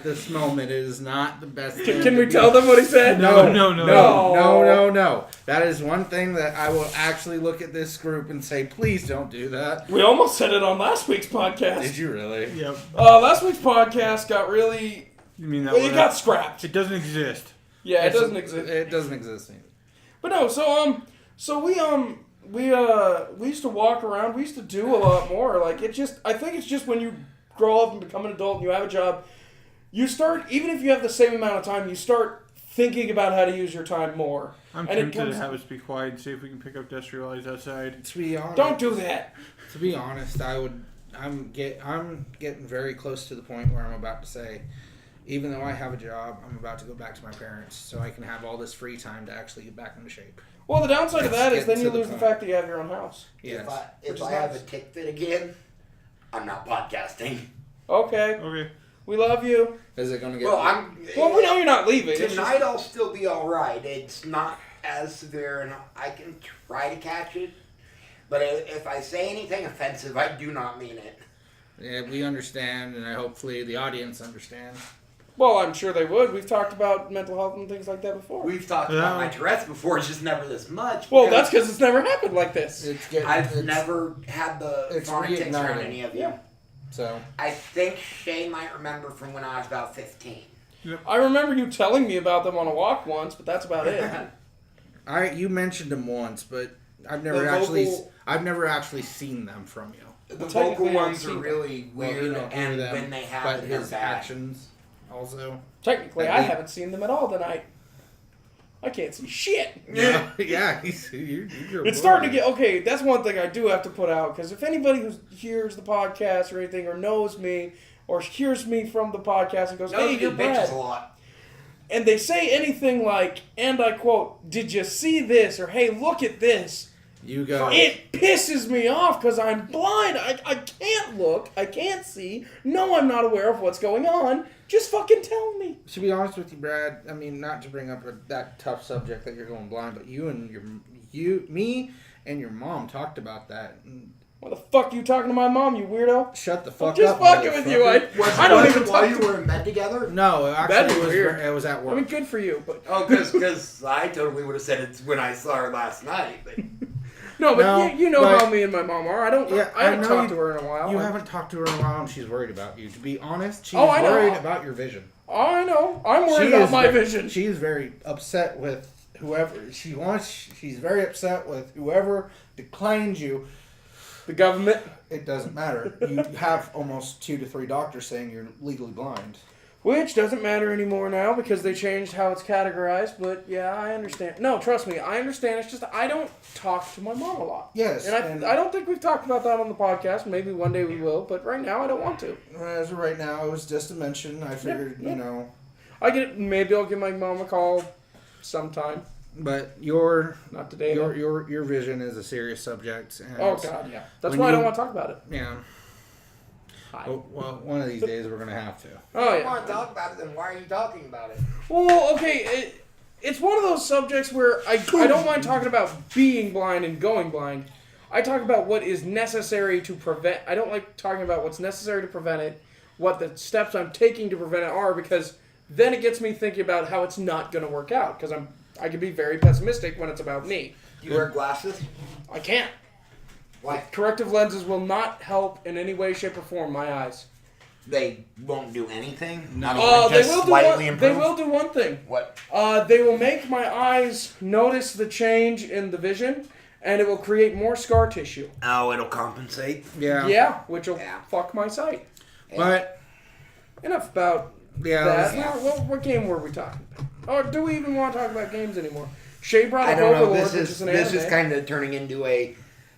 C: this moment. It is not the best.
B: Can we tell them what he said?
E: No.
C: No. That is one thing that I will actually look at this group and say, please don't do that.
B: We almost said it on last week's podcast.
C: Did you really?
E: Yep.
B: Last week's podcast got really.
E: You mean that
B: It
E: one?
B: got scrapped.
E: It doesn't exist.
B: Yeah, it doesn't exist.
C: It doesn't exist either.
B: But no, so we used to walk around. We used to do a lot more. Like I think it's just when you grow up and become an adult and you have a job, you start, even if you have the same amount of time, you start thinking about how to use your time more.
E: I'm
B: And it
E: tempted
B: comes-
E: to have us be quiet and see if we can pick up Destrialize outside.
C: To be honest,
B: Don't do that.
C: To be honest, I'm getting very close to the point where I'm about to say, even though I have a job, I'm about to go back to my parents so I can have all this free time to actually get back into shape.
B: Well, the downside of
C: Let's
B: that is
C: get
B: then
C: to
B: you
C: the
B: lose the
C: point.
B: fact that you have your own house.
C: Yes.
A: If
B: Which
A: I
B: is
A: have a
B: nice.
A: tick fit again, I'm not podcasting.
B: Okay,
E: Okay.
B: we love you.
C: Is it going to get?
A: Well,
B: Well, we know you're not leaving. It's just-
A: Tonight I'll still be all right. It's not as severe, and I can try to catch it. But if I say anything offensive, I do not mean it.
C: Yeah, we understand, and hopefully the audience understands.
B: Well, I'm sure they would. We've talked about mental health and things like that before.
A: We've talked about my Tourette's before, it's just never this much.
B: Well, that's because it's never happened like this.
A: I've never had the
C: it's
A: phonic tics around
C: reigniting.
A: any of you.
B: Yeah.
C: So
A: I think Shay might remember from when I was about 15.
B: I remember you telling me about them on a walk once, but that's about it.
C: you mentioned them once, but I've
A: The
C: never actually seen them from you.
A: The
B: technically,
A: vocal
B: I've
A: ones
B: seen
A: are
B: them.
A: really
C: Well,
A: weird,
C: you don't hear
A: and
C: them,
A: when they
C: but
A: happen, they're
C: his
A: bad.
C: actions also.
B: Technically,
C: At
B: I
C: least-
B: haven't seen them at all tonight. I can't see shit.
C: Yeah, you're
B: It's starting to get okay. That's one thing I do have to put out because if anybody who hears the podcast or anything, or knows me, or hears me from the podcast and goes,
A: No,
B: "Hey,
A: you
B: you're
A: do bitches
B: Brad,"
A: a lot.
B: and they say anything like, and I quote, "Did you see this?" or "Hey, look at this,"
C: You go.
B: it pisses me off because I'm blind. I can't look. I can't see. No, I'm not aware of what's going on. Just fucking tell me.
C: To be honest with you, Brad, I mean, not to bring up that tough subject that you're going blind, but me and your mom talked about that.
B: What the fuck are you talking to my mom, you weirdo?
C: Shut the
B: I'm
C: fuck
B: just
C: up.
B: fucking with you.
C: motherfucker.
B: I don't even
A: while
B: talk
A: you
B: to.
A: were in bed together.
C: No,
B: That'd
C: actually,
B: be weird.
C: it was at work.
B: I mean, good for you, but
A: Oh, because I totally would have said it's when I saw her last night. But
B: no, but
C: No,
B: you know
C: but-
B: how me and my mom are. I don't.
C: Yeah,
B: I haven't
C: I know
B: talked
C: you-
B: to her in a while.
C: You haven't talked to her in a while, and she's worried about you. To be honest, she's
B: Oh, I know.
C: worried about your vision.
B: I know. I'm worried
C: She
B: about
C: is
B: my
C: ve-
B: vision.
C: She is very upset with whoever she wants. She's very upset with whoever declines you.
B: The government.
C: It doesn't matter. You have almost 2 to 3 doctors saying you're legally blind.
B: Which doesn't matter anymore now because they changed how it's categorized. But yeah, I understand. No, trust me, I understand. It's just I don't talk to my mom a lot.
C: Yes,
B: And I don't think we've talked about that on the podcast. Maybe one day we will, but right now I don't want to.
C: As of right now, it was just a mention. I figured,
B: Yeah.
C: you know,
B: Maybe I'll give my mom a call sometime.
C: but your
B: Not today.
C: your
B: though.
C: your vision is a serious subject. And
B: Oh god, yeah. That's
C: when
B: why I don't
C: you-
B: want to talk about it.
C: Yeah.
B: Hi.
C: Well, one of these days we're gonna have to.
B: Oh
A: if you
B: yeah.
A: want to talk about it, then why are you talking about it?
B: Well, okay, it's one of those subjects where I don't mind talking about being blind and going blind. I talk about what is necessary to prevent. I don't like talking about what's necessary to prevent it, what the steps I'm taking to prevent it are, because then it gets me thinking about how it's not going to work out. Because I can be very pessimistic when it's about me.
A: Do you wear glasses?
B: I can't.
A: Why?
B: Corrective lenses will not help in any way, shape, or form my eyes.
A: They won't do anything.
C: No.
B: They
A: just
B: will do
A: slightly
B: one. They
A: improve?
B: will do one thing.
A: What?
B: They will make my eyes notice the change in the vision, and it will create more scar tissue.
A: Oh, it'll compensate.
C: Yeah.
B: Yeah, which will
A: Yeah.
B: fuck my sight.
C: But
B: Enough about
C: yeah,
B: that.
A: yeah.
B: What game were we talking about? Or do we even want to talk about games anymore? Shay brought
A: I
B: up
A: don't know.
B: Overlord,
A: This
B: which
A: is
B: is an
A: this
B: anime.
A: is kind of turning into a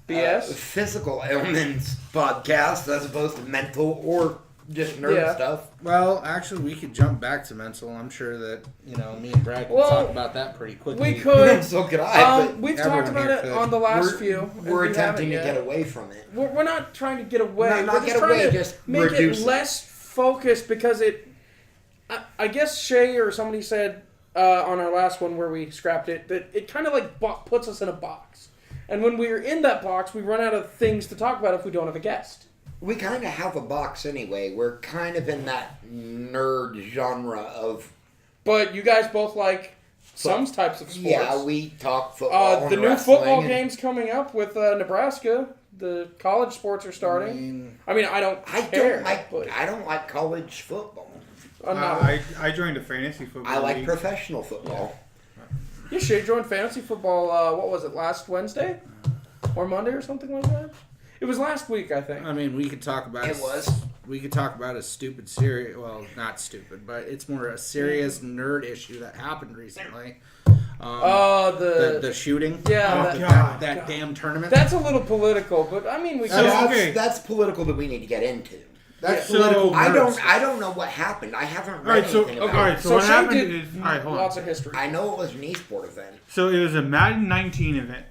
B: BS?
A: physical ailments podcast as opposed to mental or just nerd
B: Yeah.
A: stuff.
C: well, actually, we could jump back to mental. I'm sure that me and Brad can
B: Well,
C: talk about that pretty quickly.
B: we could.
A: So could I. but
B: We've
C: everyone
B: talked about
C: here
B: it
C: could.
B: on the last
A: we're,
B: few. and
A: We're
B: we
A: attempting to
B: haven't
A: get
B: yet.
A: away from it.
B: We're not trying to get away.
A: Not
B: We're
A: get
B: just trying
A: away,
B: to
A: just
B: make
A: reduce
B: it
A: it.
B: less focused because it. I guess Shay or somebody said on our last one where we scrapped it that it kind of like puts us in a box, And when we're in that box, we run out of things to talk about if we don't have a guest.
A: We kind of have a box anyway. We're kind of in that nerd genre of.
B: But you guys both like some types of sports.
A: Yeah, we talk football.
B: The
A: and
B: new
A: wrestling
B: football
A: and-
B: game's coming up with Nebraska. The college sports are starting. I mean, I don't
A: I
B: care.
A: don't like.
B: but
A: I don't like college football.
B: I'm not.
E: I joined a fantasy football
A: I like
E: league.
A: professional football.
B: You should join fantasy football. What was it, last Wednesday or Monday or something like that? It was last week, I think.
C: I mean, we could talk about
A: It was.
C: We could talk about a stupid serious. Well, not stupid, but it's more a serious nerd issue that happened recently. The shooting.
B: Yeah,
E: Oh,
B: that-
E: God.
C: That damn tournament.
B: That's a little political, but I mean, we
E: So-
B: can.
E: okay.
A: That's political that we need to get into.
C: That's
E: So-
C: political.
A: I
C: nerds.
A: don't know what happened. I haven't
E: All
A: read
E: right, so
A: anything
E: all
A: about
E: right,
A: it.
E: so,
B: So
E: what
B: Shane
E: happened
B: did
E: is, all right, hold on.
B: lots of history.
A: I know it was an esport event.
E: So it was a Madden 19 event.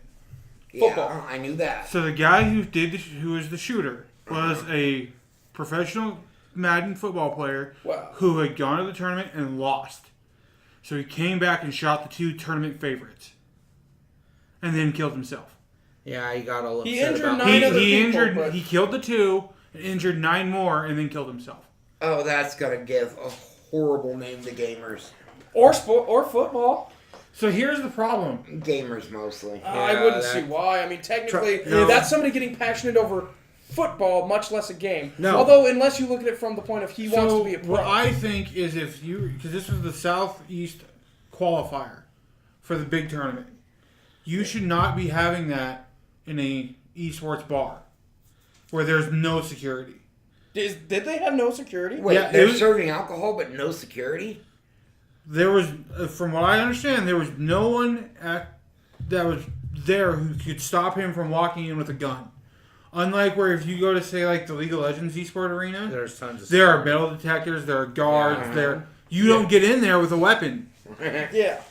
B: Football.
A: Yeah, I knew that.
E: So the guy who was the shooter was a professional Madden football player
B: Wow.
E: who had gone to the tournament and lost. So he came back and shot the 2 tournament favorites, and then killed himself.
C: Yeah, he got all upset
B: He injured
C: about
B: nine
C: it.
B: other people, but-
E: He killed the 2, and injured 9 more, and then killed himself.
A: Oh, that's gonna give a horrible name to gamers.
B: Or sport or football.
E: So here's the problem.
A: Gamers mostly.
B: I
C: Yeah,
B: wouldn't
C: that-
B: see why. I mean, technically,
C: No.
B: that's somebody getting passionate over football, much less a game.
C: No.
B: Although, unless you look at it from the point of he wants to be a pro.
E: what I think is if you, because this was the Southeast qualifier for the big tournament, you should not be having that in a esports bar where there's no security.
B: Did they have no security?
A: Wait,
E: Yeah,
A: they're
E: it was-
A: serving alcohol but no security?
E: There was, from what I understand, there was no one that was there who could stop him from walking in with a gun. Unlike where if you go to say like the League of Legends esport arena,
C: There's tons of.
E: there are metal detectors, there are guards,
A: Yeah.
E: there you don't get in there with a weapon.
B: Yeah.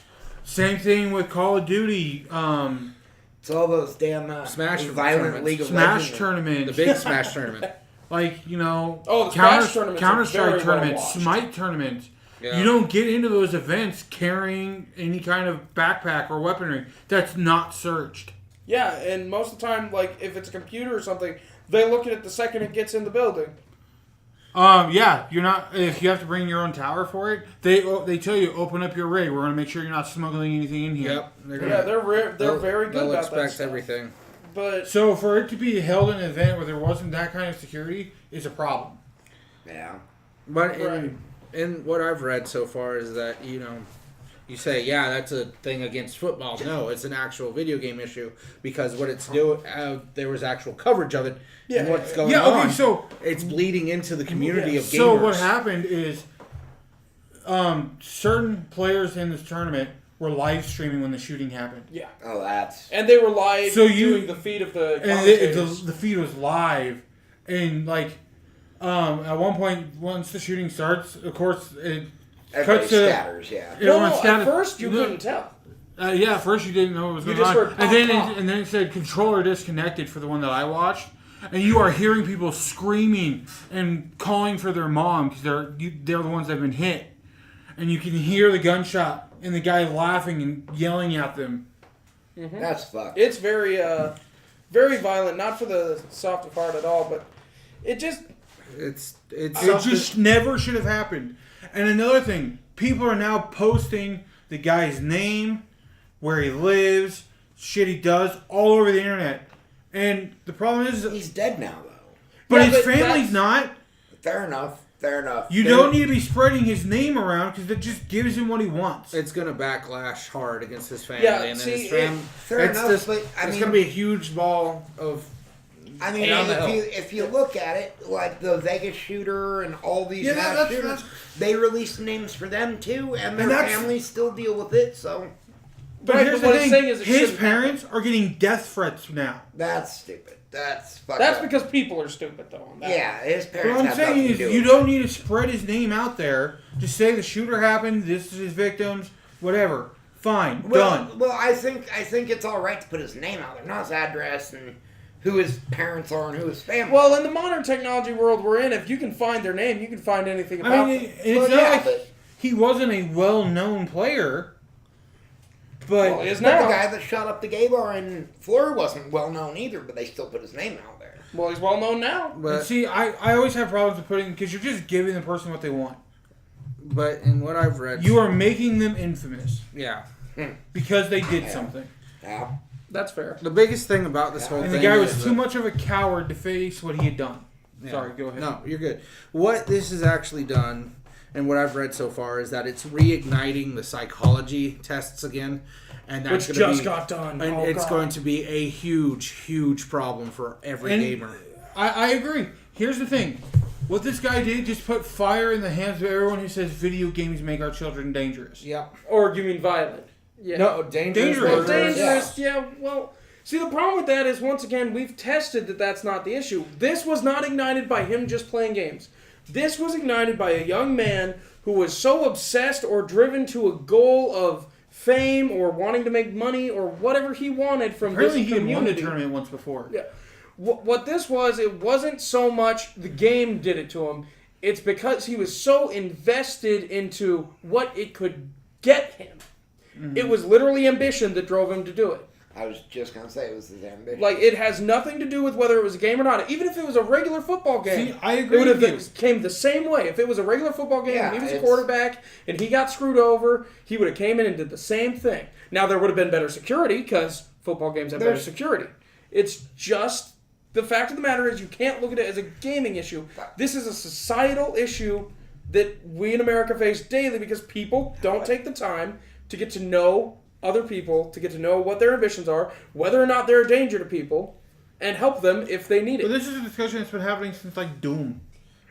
E: Same thing with Call of Duty,
A: It's all those damn
C: Smash
A: violent
C: tournaments.
A: League of
E: Smash
A: Legends.
E: tournament,
C: The big Smash tournament.
E: like
B: Oh, the Smash tournaments are
E: Counter Strike
B: very
E: tournament,
B: well watched.
E: Smite tournaments.
C: Yeah.
E: You don't get into those events carrying any kind of backpack or weaponry that's not searched.
B: Yeah, and most of the time, like, if it's a computer or something, they look at it the second it gets in the building.
E: Yeah, you're not. If you have to bring your own tower for it, they tell you open up your rig. We're gonna make sure you're not smuggling anything in here.
C: Yep. They're
B: Yeah, they're
C: they'll-
B: very good
C: They'll
B: about that
C: expect
B: stuff.
C: everything.
B: But
E: So for it to be held in an event where there wasn't that kind of security is a problem.
A: Yeah.
C: But
B: Right.
C: in what I've read so far is that, you say, yeah, that's a thing against football. No, it's an actual video game issue because what it's doing, there was actual coverage of it and
B: Yeah.
C: what's going
E: Yeah.
C: on.
E: Okay. So
C: It's bleeding into the community of gamers.
E: so what happened is, certain players in this tournament were live streaming when the shooting happened.
B: yeah,
A: Oh, that's.
B: and they were live
E: So you-
B: doing the feed of the
E: And
B: commentators.
E: the feed was live, and like, at one point, once the shooting starts, of course, it
A: Everybody
E: cuts to
A: scatters, yeah.
B: no,
E: everyone
B: at
E: scattered-
B: first you
E: No,
B: couldn't tell.
E: Yeah, at first you didn't know what was
B: You
E: going
B: just
E: on,
B: heard
E: and then
B: pop, pop.
E: and then it said controller disconnected for the one that I watched, and you are hearing people screaming and calling for their mom because they're the ones that have been hit, and you can hear the gunshot and the guy laughing and yelling at them.
A: That's fucked.
B: It's very, very violent. Not for the soft of heart at all, but it just
C: It's
E: It
C: something-
E: just never should have happened. And another thing, people are now posting the guy's name, where he lives, shit he does, all over the internet. And the problem is,
A: He's dead now, though.
E: but
B: Yeah,
E: his
B: but
E: family's
B: that's-
E: not.
A: Fair enough. Fair enough.
E: You don't need to be spreading his name around because that just gives him what he wants.
C: it's going to backlash hard against his family.
B: Yeah,
C: and then
B: see,
C: his fam-
A: Fair
C: it's
A: enough,
C: just-
A: but I
C: it's
A: mean,
C: going to be a huge ball of.
A: I mean,
C: down the hill.
A: if you look at it, like the Vegas shooter and all these
E: Yeah,
A: mass
E: that's-
A: shooters, they release names for them too, and their
E: And that's-
A: families still deal with it. So
E: But
B: Right,
E: here's
B: but
E: the
B: what it's
E: thing,
B: saying is it
E: his
B: shouldn't
E: parents are getting death threats now.
A: that's stupid. That's fucked
B: that's
A: up.
B: because people are stupid though. On that.
A: Yeah, his
E: What
A: parents
E: I'm
A: have
E: saying
A: nothing to
E: is,
A: do
E: you
A: with
E: don't need to spread his name out there. Just say the shooter happened. This is his victims. Whatever. Fine.
A: it. Well,
E: Done.
A: well, I think it's all right to put his name out there, not his address and who his parents are and who his family.
B: Well, in the modern technology world we're in, if you can find their name, you can find anything about
E: I mean,
B: them.
E: it's
A: Well,
E: not
A: yeah,
E: like
A: but-
E: he wasn't a well-known player.
B: Well,
A: But
B: he is
A: the
B: now.
A: guy that shot up the gay bar in Florida wasn't well known either, but they still put his name out there.
B: Well, he's well known now.
E: And
C: But
E: see, I always have problems with putting because you're just giving the person what they want.
C: in what I've read,
E: You are making them infamous
C: yeah.
E: because they did
A: Yeah.
E: something.
A: Yeah.
B: That's fair.
C: The biggest thing about this whole
E: And
C: thing
E: the guy was
C: is
E: too
C: that-
E: much of a coward to face what he had done.
C: Yeah.
E: Sorry, go ahead.
C: No, you're good. What this has actually done, and what I've read so far, is that it's reigniting the psychology tests again, and that's
B: Which
C: going to
B: just
C: be,
B: got done.
C: and
B: Oh,
C: it's
B: God.
C: going to be a huge, huge problem for every
E: And
C: gamer.
E: I agree. Here's the thing. What this guy did just put fire in the hands of everyone who says video games make our children dangerous.
C: Yeah.
B: Or you mean violent? Yeah.
F: No, dangerous.
E: Dangerous.
B: Well,
F: murderers.
B: dangerous. Yeah. Well, see, the problem with that is once again we've tested that that's not the issue. This was not ignited by him just playing games. This was ignited by a young man who was so obsessed or driven to a goal of fame or wanting to make money or whatever he wanted from
E: Apparently,
B: this
E: he had won the
B: community.
E: tournament once before.
B: Yeah. What this was, it wasn't so much the game did it to him. It's because he was so invested into what it could get him. It was literally ambition that drove him to do it.
A: I was just gonna say it was his ambition.
B: Like, it has nothing to do with whether it was a game or not. Even if it was a regular football game,
E: See, I
B: it
E: agree
B: would have
E: with you.
B: came the same way. If it was a regular football game
A: Yeah,
B: and he was a
A: it's-
B: quarterback and he got screwed over, he would have came in and did the same thing. Now, there would have been better security because football games have better
A: There's-
B: security. It's just the fact of the matter is you can't look at it as a gaming issue. This is a societal issue that we in America face daily because people don't take the time to get to know other people, to get to know what their ambitions are, whether or not they're a danger to people, and help them if they need
E: But
B: it.
E: this is a discussion that's been happening since like Doom.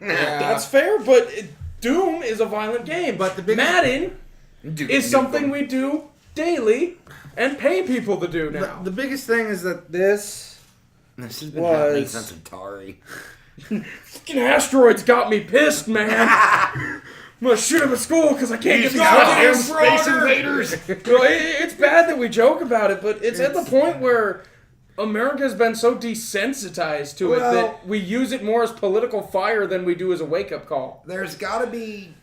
B: That's fair, but Doom is a violent game.
C: But the biggest-
B: Madden
A: Dude,
B: is something we do daily and pay people to do now.
C: But the biggest thing is that this
A: This has been happening
C: was-
A: since Atari.
B: Fucking asteroids got me pissed, man. I'm gonna shoot him at school because I can't get the goddamn
A: Space
B: Frogger.
A: Invaders!
B: Well, it's bad that we joke about it, but it's at the point where America's been so desensitized to it
A: Well-
B: that we use it more as political fire than we do as a wake-up call.
A: There's gotta be.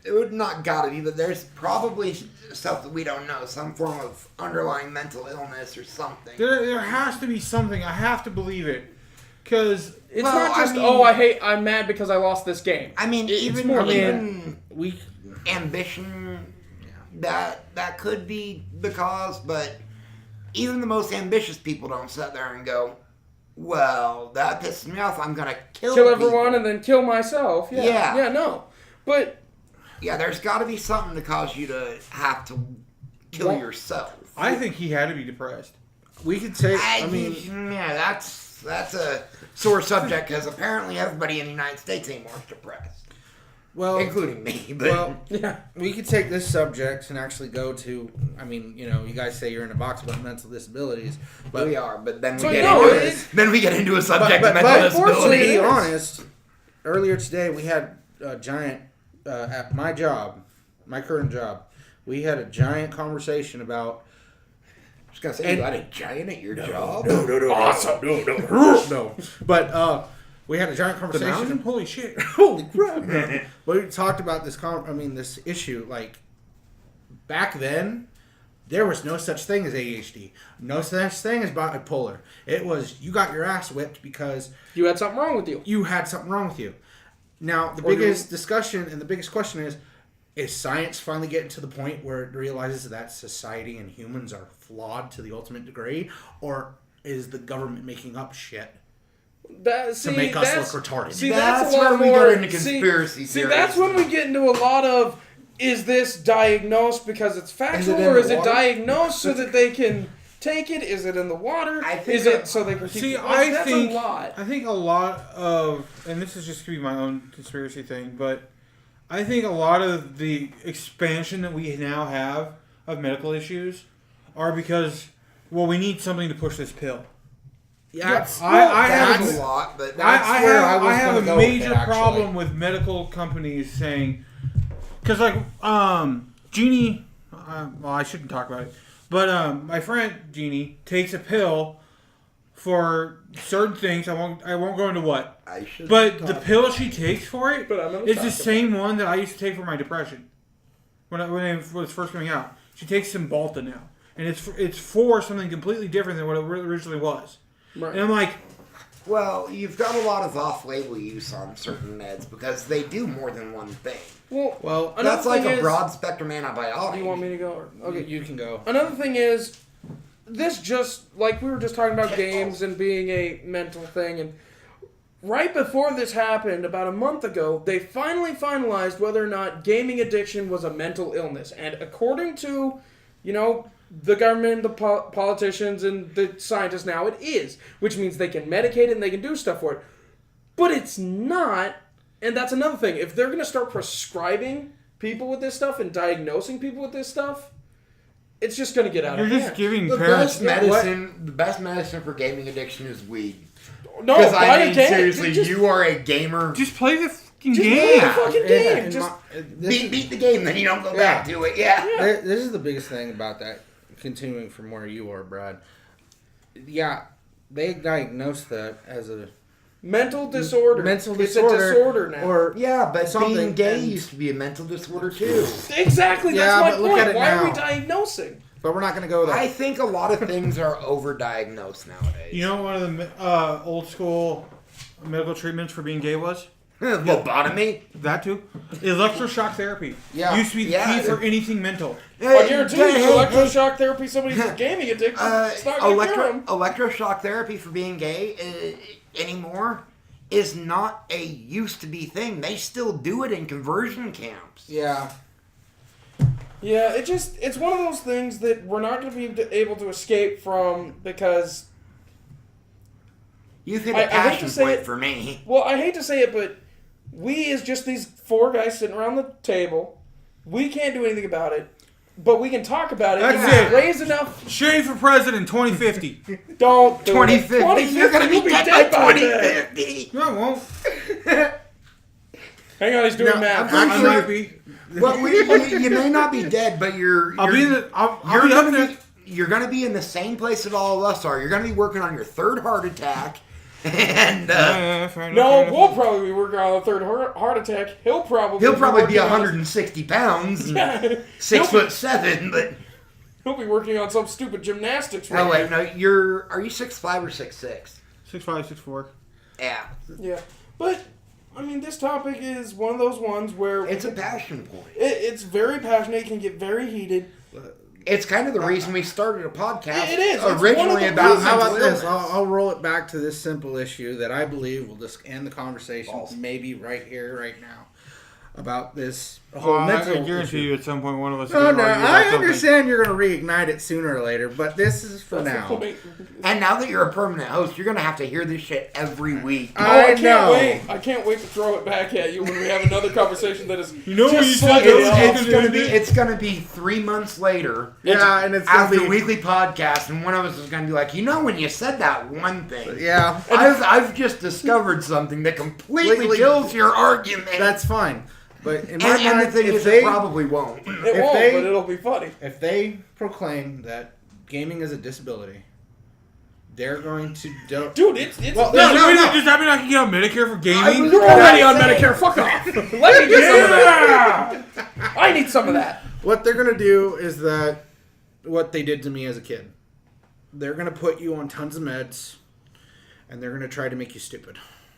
A: It would not gotta be, but there's probably stuff that we don't know. Some form of underlying mental illness or something.
E: There has to be something. I have to believe it. Because
B: It's
A: Well,
B: not
A: I
B: just,
A: mean-
B: I'm mad because I lost this game.
A: I mean, even
B: more than
A: even
C: we
A: ambition, that could be the cause, but even the most ambitious people don't sit there and go, well, that pisses me off, I'm gonna kill
B: Everyone
A: people."
B: and then kill myself. Yeah.
A: Yeah.
B: Yeah, no. But
A: Yeah, there's gotta be something to cause you to have to kill
B: Well,
A: yourself.
E: I think he had to be depressed.
C: we could say.
A: I mean, yeah, that's a sore subject because apparently everybody in the United States anymore is depressed,
C: well,
A: including me. But
C: well,
B: yeah.
C: we could take this subject and actually go to. I mean, you know, you guys say you're in a box about mental disabilities, but
A: we are. But then we
B: So,
A: get
B: no,
A: into
B: it-
A: then we get into a subject
C: but
A: of mental
B: unfortunately,
C: to
A: disability.
C: be
B: it is.
C: honest, earlier today we had a giant at my job, my current job. We had a giant conversation about
A: I was gonna say
C: And-
A: you had a giant at your job.
C: awesome. No, but we had a giant
E: The
C: conversation.
E: mountain? Holy shit.
C: Holy crap! But we talked about this. This issue. Like back then, there was no such thing as ADHD. No such thing as bipolar. It was you got your ass whipped because
B: You had something wrong with you.
C: you had something wrong with you. Now the
B: Or you-
C: biggest discussion and the biggest question is science finally getting to the point where it realizes that society and humans are flawed to the ultimate degree, or is the government making up shit?
B: See,
C: make us
B: that's-
C: look retarded.
B: See,
A: That's
B: that's a lot
A: where we
B: more,
A: get into conspiracy
B: See,
A: theories.
B: that's when we get into a lot of, is this diagnosed because it's factual,
F: in
B: or
F: the
B: is it
F: water?
B: diagnosed so that they can take it? Is it in the water?
A: I think
B: Is it
A: that-
B: so they can keep
E: See,
B: it?
E: I think
B: a lot.
E: I think a lot of, and this is just gonna be my own conspiracy thing, but I think a lot of the expansion that we now have of medical issues are because, well, we need something to push this pill.
C: That's
E: I
A: That's
E: have
A: a lot, but
C: That's where I was
E: have
C: gonna
E: a
C: go with
E: major
C: it, actually.
E: problem with medical companies saying, because like Jeannie, well I shouldn't talk about it, but my friend Jeannie takes a pill for certain things. I won't go into what,
A: I should.
E: but the pill she takes for it
B: But I'm gonna
E: is
B: talk
E: the
B: about
E: same one that I used to take for my depression when it was first coming out. She takes Cymbalta now, and it's for something completely different than what it originally was.
B: Right.
E: And I'm like,
A: Well, you've got a lot of off-label use on certain meds because they do more than one thing.
B: Well, another
A: That's like
B: thing
A: a
B: is-
A: broad-spectrum antibiotic.
B: Do you want me to go? Or, okay.
C: You can go.
B: Another thing is, this just like we were just talking about games and being a mental thing, and right before this happened, about a month ago, they finally finalized whether or not gaming addiction was a mental illness, and according to, the government, the politicians, and the scientists now, it is, which means they can medicate it and they can do stuff for it, but it's not. And that's another thing. If they're going to start prescribing people with this stuff and diagnosing people with this stuff, it's just going to get out
E: you're
B: of
E: just
B: hand.
E: giving
A: The
E: parents.
A: best medicine for gaming addiction is weed.
B: No,
A: Because
B: buy
A: I
B: a
A: mean,
B: game.
A: seriously,
B: Just
A: you are a gamer.
E: Just play the fucking
B: play
E: game.
B: the fucking game. Just
A: Beat the game, then you don't go back to it. Yeah.
C: This is the biggest thing about that. Continuing from where you are, Brad. Yeah, they diagnosed that as a
B: mental disorder.
C: Mental
B: It's
C: disorder,
B: a disorder now.
C: or
A: Yeah, but
C: Something,
A: being gay
C: and-
A: used to be a mental disorder too.
B: Exactly.
C: Yeah,
B: That's my
C: but look
B: point.
C: at it
B: Why are we
C: now.
B: diagnosing?
C: but we're not going to go there.
A: I think a lot of things are overdiagnosed nowadays.
E: You know what one of the old school medical treatments for being gay was?
A: Lobotomy.
E: That too. Electroshock therapy.
C: Yeah.
E: Used to be the
A: Yeah.
E: key for anything mental.
B: I guarantee you, electroshock therapy, somebody who's gaming addiction, it's not going to cure 'em.
A: Electroshock therapy for being gay anymore is not a used to be thing. They still do it in conversion camps.
C: yeah.
B: Yeah, it's one of those things that we're not going to be able to escape from because,
A: You've hit
B: I
A: a
B: hate to
A: passion
B: say
A: point
B: it-
A: for me.
B: well, I hate to say it, but we is just these four guys sitting around the table. We can't do anything about it, but we can talk about it.
E: That's
B: and
E: it.
B: Raise enough.
E: Shane for president 2050.
B: Don't do
A: 2050.
B: it.
A: You're gonna be
B: You'll
A: dead by
B: then.
A: 2050.
E: No, I won't.
B: Hang on, he's doing
C: No,
B: math.
C: I'm
E: I
C: sure-
E: might be.
A: Well, you may not be dead, but
E: I'll be in the. I'll
A: you're
E: be up
A: gonna
E: there.
A: be you're gonna be in the same place that all of us are. You're gonna be working on your third heart attack, and
E: Fair enough,
B: No,
E: fair enough.
B: we'll probably be working on a third heart attack. He'll probably
A: he'll probably be
B: working on-
A: 160 pounds, and
B: Yeah.
A: 6'7", but
B: He'll be working on some stupid gymnastics.
A: no,
B: right
A: wait, no, are you 6'5" or 6'6"?
E: 6'5", 6'4".
A: Yeah,
B: Yeah, but I mean, this topic is one of those ones where
A: it's a passion point.
B: it's very passionate. It can get very heated.
A: It's kind of the reason we started a podcast.
B: It is. It's one of
A: originally
B: the
A: about
B: reasons.
C: How about
A: mental
C: this?
A: illness.
C: I'll roll it back to this simple issue that I believe will just end the conversation,
A: Balls.
C: maybe right here, right now, about this
E: Well,
C: whole
E: I
C: mental
E: guarantee
C: issue.
E: you, at some point, one of us. is
C: No,
E: gonna
C: no,
E: argue about
C: I
E: something.
C: understand you're going to reignite it sooner or later, but this is for
B: That's the
C: now.
B: point.
A: And now that you're a permanent host, you're gonna have to hear this shit every week.
C: I
B: can't
C: know.
B: wait. I can't wait to throw it back at you when we have another conversation that is
E: You know
B: just
E: what you said
B: slightly
E: that
B: off.
E: was-
A: It's gonna be 3 months later.
C: Yeah, and it's going
A: After
C: to be...
A: weekly podcast, and one of us is going to be like, when you said that one thing,
C: Yeah,
A: I've just discovered something that completely
C: Completely-
A: kills your argument.
C: that's fine. But in my
A: and the
C: mind,
A: thing
C: if
A: is,
C: they,
A: it probably won't.
B: It
C: if
B: won't,
C: they-
B: but it'll be funny.
C: if they proclaim that gaming is a disability, they're going to...
B: Dude, it's
C: Well,
E: No,
C: no, no.
E: Does that mean I can get on Medicare for gaming?
B: You're already on
A: saying-
B: Medicare. Fuck off. Let me get some of that. I need some of that.
C: What they're going to do is that what they did to me as a kid. They're going to put you on tons of meds, and they're going to try to make you stupid.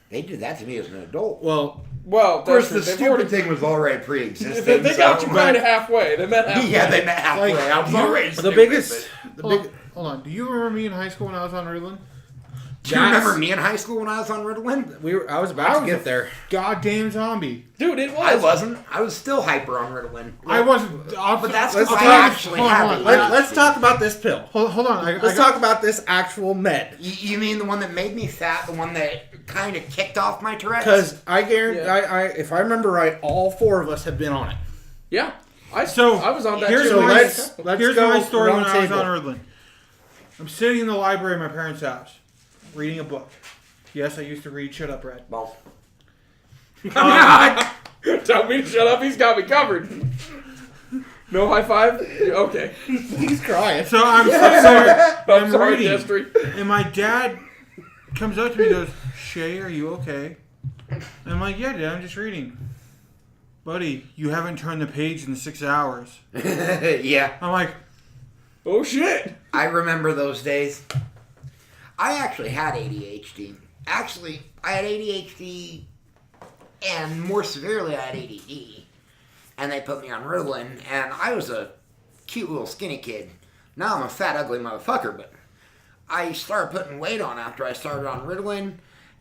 A: They did that to me as an adult.
C: Well,
B: Well,
A: Of course, the
B: they've
A: stupid
B: already-
A: thing was already pre-existing.
B: They got
A: so-
B: you kind of halfway. They met halfway.
A: Yeah, they met halfway.
E: Like,
A: I was already
C: the
A: stupid,
C: biggest... The
E: Hold
C: big,
E: on, hold on. Do you remember me in high school when I was on Ritalin?
A: Do you remember me in high school when I was on Ritalin?
C: I was about to get there.
E: Goddamn zombie.
B: Dude, it was.
A: I wasn't. I was still hyper on Ritalin.
E: I wasn't.
A: But that's
C: Let's
A: because I
C: talk-
A: actually
E: hold on,
A: have
E: hold
A: it.
E: on.
C: Let's talk about this pill.
E: Hold on.
C: Let's talk about this actual med.
A: You mean the one that made me fat? The one that kind of kicked off my Tourette's?
C: Because I guarantee,
B: Yeah.
C: if I remember right, all four of us have been on it.
B: Yeah. I
E: So,
B: was on that
E: here's
B: shit.
C: So
E: my-
C: let's
E: Here's
C: go
E: my story when
C: round
E: I was
C: table.
E: on Ritalin. I'm sitting in the library of my parents' house, reading a book. Yes, I used to read Shut Up, Red.
A: Well,
B: Tell me to shut up. He's got me covered. No high five? Okay.
C: He's crying.
E: So I'm sitting there, and
B: I'm
E: I'm
B: sorry,
E: reading,
B: Destry.
E: and my dad comes up to me and goes, "Shay, are you okay?" And I'm like, "Yeah, Dad, I'm just reading." buddy, you haven't turned the page in 6 hours.
A: Yeah,
E: I'm like,
B: Oh shit!
A: I remember those days. I actually had ADHD. Actually, I had ADHD, and more severely, I had ADD. And they put me on Ritalin, and I was a cute little skinny kid. Now I'm a fat, ugly motherfucker, but I started putting weight on after I started on Ritalin,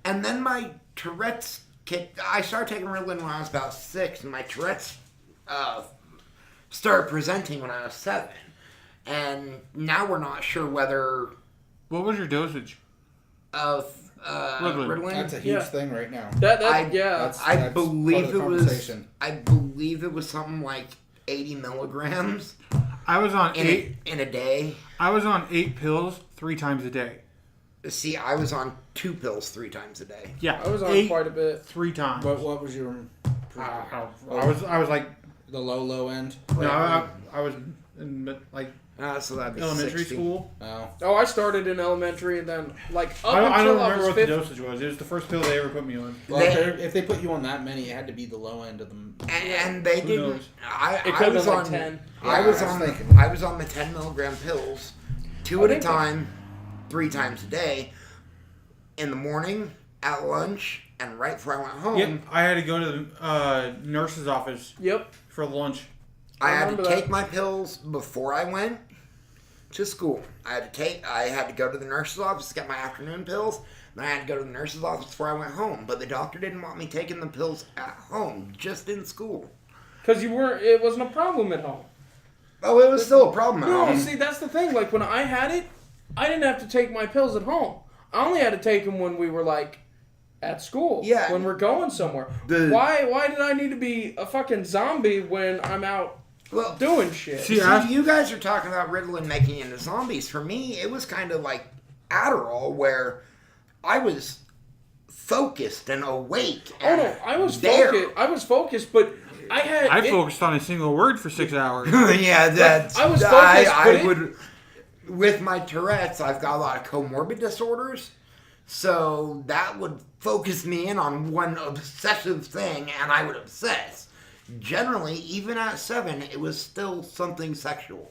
A: and then my Tourette's kicked. I started taking Ritalin when I was about 6, and my Tourette's started presenting when I was 7. And now we're not sure whether
E: what was your dosage?
A: of Ritalin.
F: That's a huge
B: Yeah.
F: thing right now.
B: Yeah.
A: I
F: That's
A: believe
F: part of the
A: it was.
F: conversation.
A: I believe it was something like 80 milligrams
E: I was on
A: in a day.
E: I was on 8 pills 3 times a day.
A: See, I was on 2 pills 3 times a day.
E: Yeah,
B: I was on
E: 8,
B: quite a bit.
E: 3 times.
F: What was your
E: I was like,
F: the low end?
E: no, I was in like
A: So that'd be
E: elementary
A: 60.
E: school.
F: Oh,
B: Oh, I started in elementary and then like up
E: I
B: until
E: don't
B: I
E: remember
B: was
E: what
B: 15.
E: the dosage was. It was the first pill they ever put me on.
F: well,
A: They-
F: if they put you on that many, it had to be the low end of them.
A: And they
E: Who
A: didn't.
E: knows?
B: It
A: I
B: could have
A: was
B: been
A: on
B: like 10.
A: I
F: Yeah,
A: was
F: I was
A: on
F: thinking.
A: I was on the 10 milligram pills, 2 at a
B: think
A: time, 3 times a day, in the morning, at lunch, and right before I went home.
E: Yep, I had to go to the nurse's office
B: Yep.
E: for lunch.
A: I had to
B: remember
A: take
B: that.
A: my pills before I went to school. I had to go to the nurse's office to get my afternoon pills. Then I had to go to the nurse's office before I went home. But the doctor didn't want me taking the pills at home, just in school.
B: Because it wasn't a problem at home.
A: Oh, it was still a problem at
B: No,
A: home.
B: see, that's the thing. Like, when I had it, I didn't have to take my pills at home. I only had to take them when we were, like, at school.
A: Yeah.
B: When we're going somewhere.
A: The-
B: Why did I need to be a fucking zombie when I'm out
A: Well,
B: doing shit?
E: See,
A: see, you guys are talking about Ritalin making you into zombies. For me, it was kind of like Adderall, where I was focused and awake.
B: Oh,
A: And
B: no, I was
A: there.
B: focused. I was focused, but I had...
E: I focused on a single word for 6 hours.
A: Yeah, that's.
B: I was focused, but
A: I
B: it-
A: would. With my Tourette's, I've got a lot of comorbid disorders, so that would focus me in on one obsessive thing, and I would obsess. Generally, even at 7, it was still something sexual.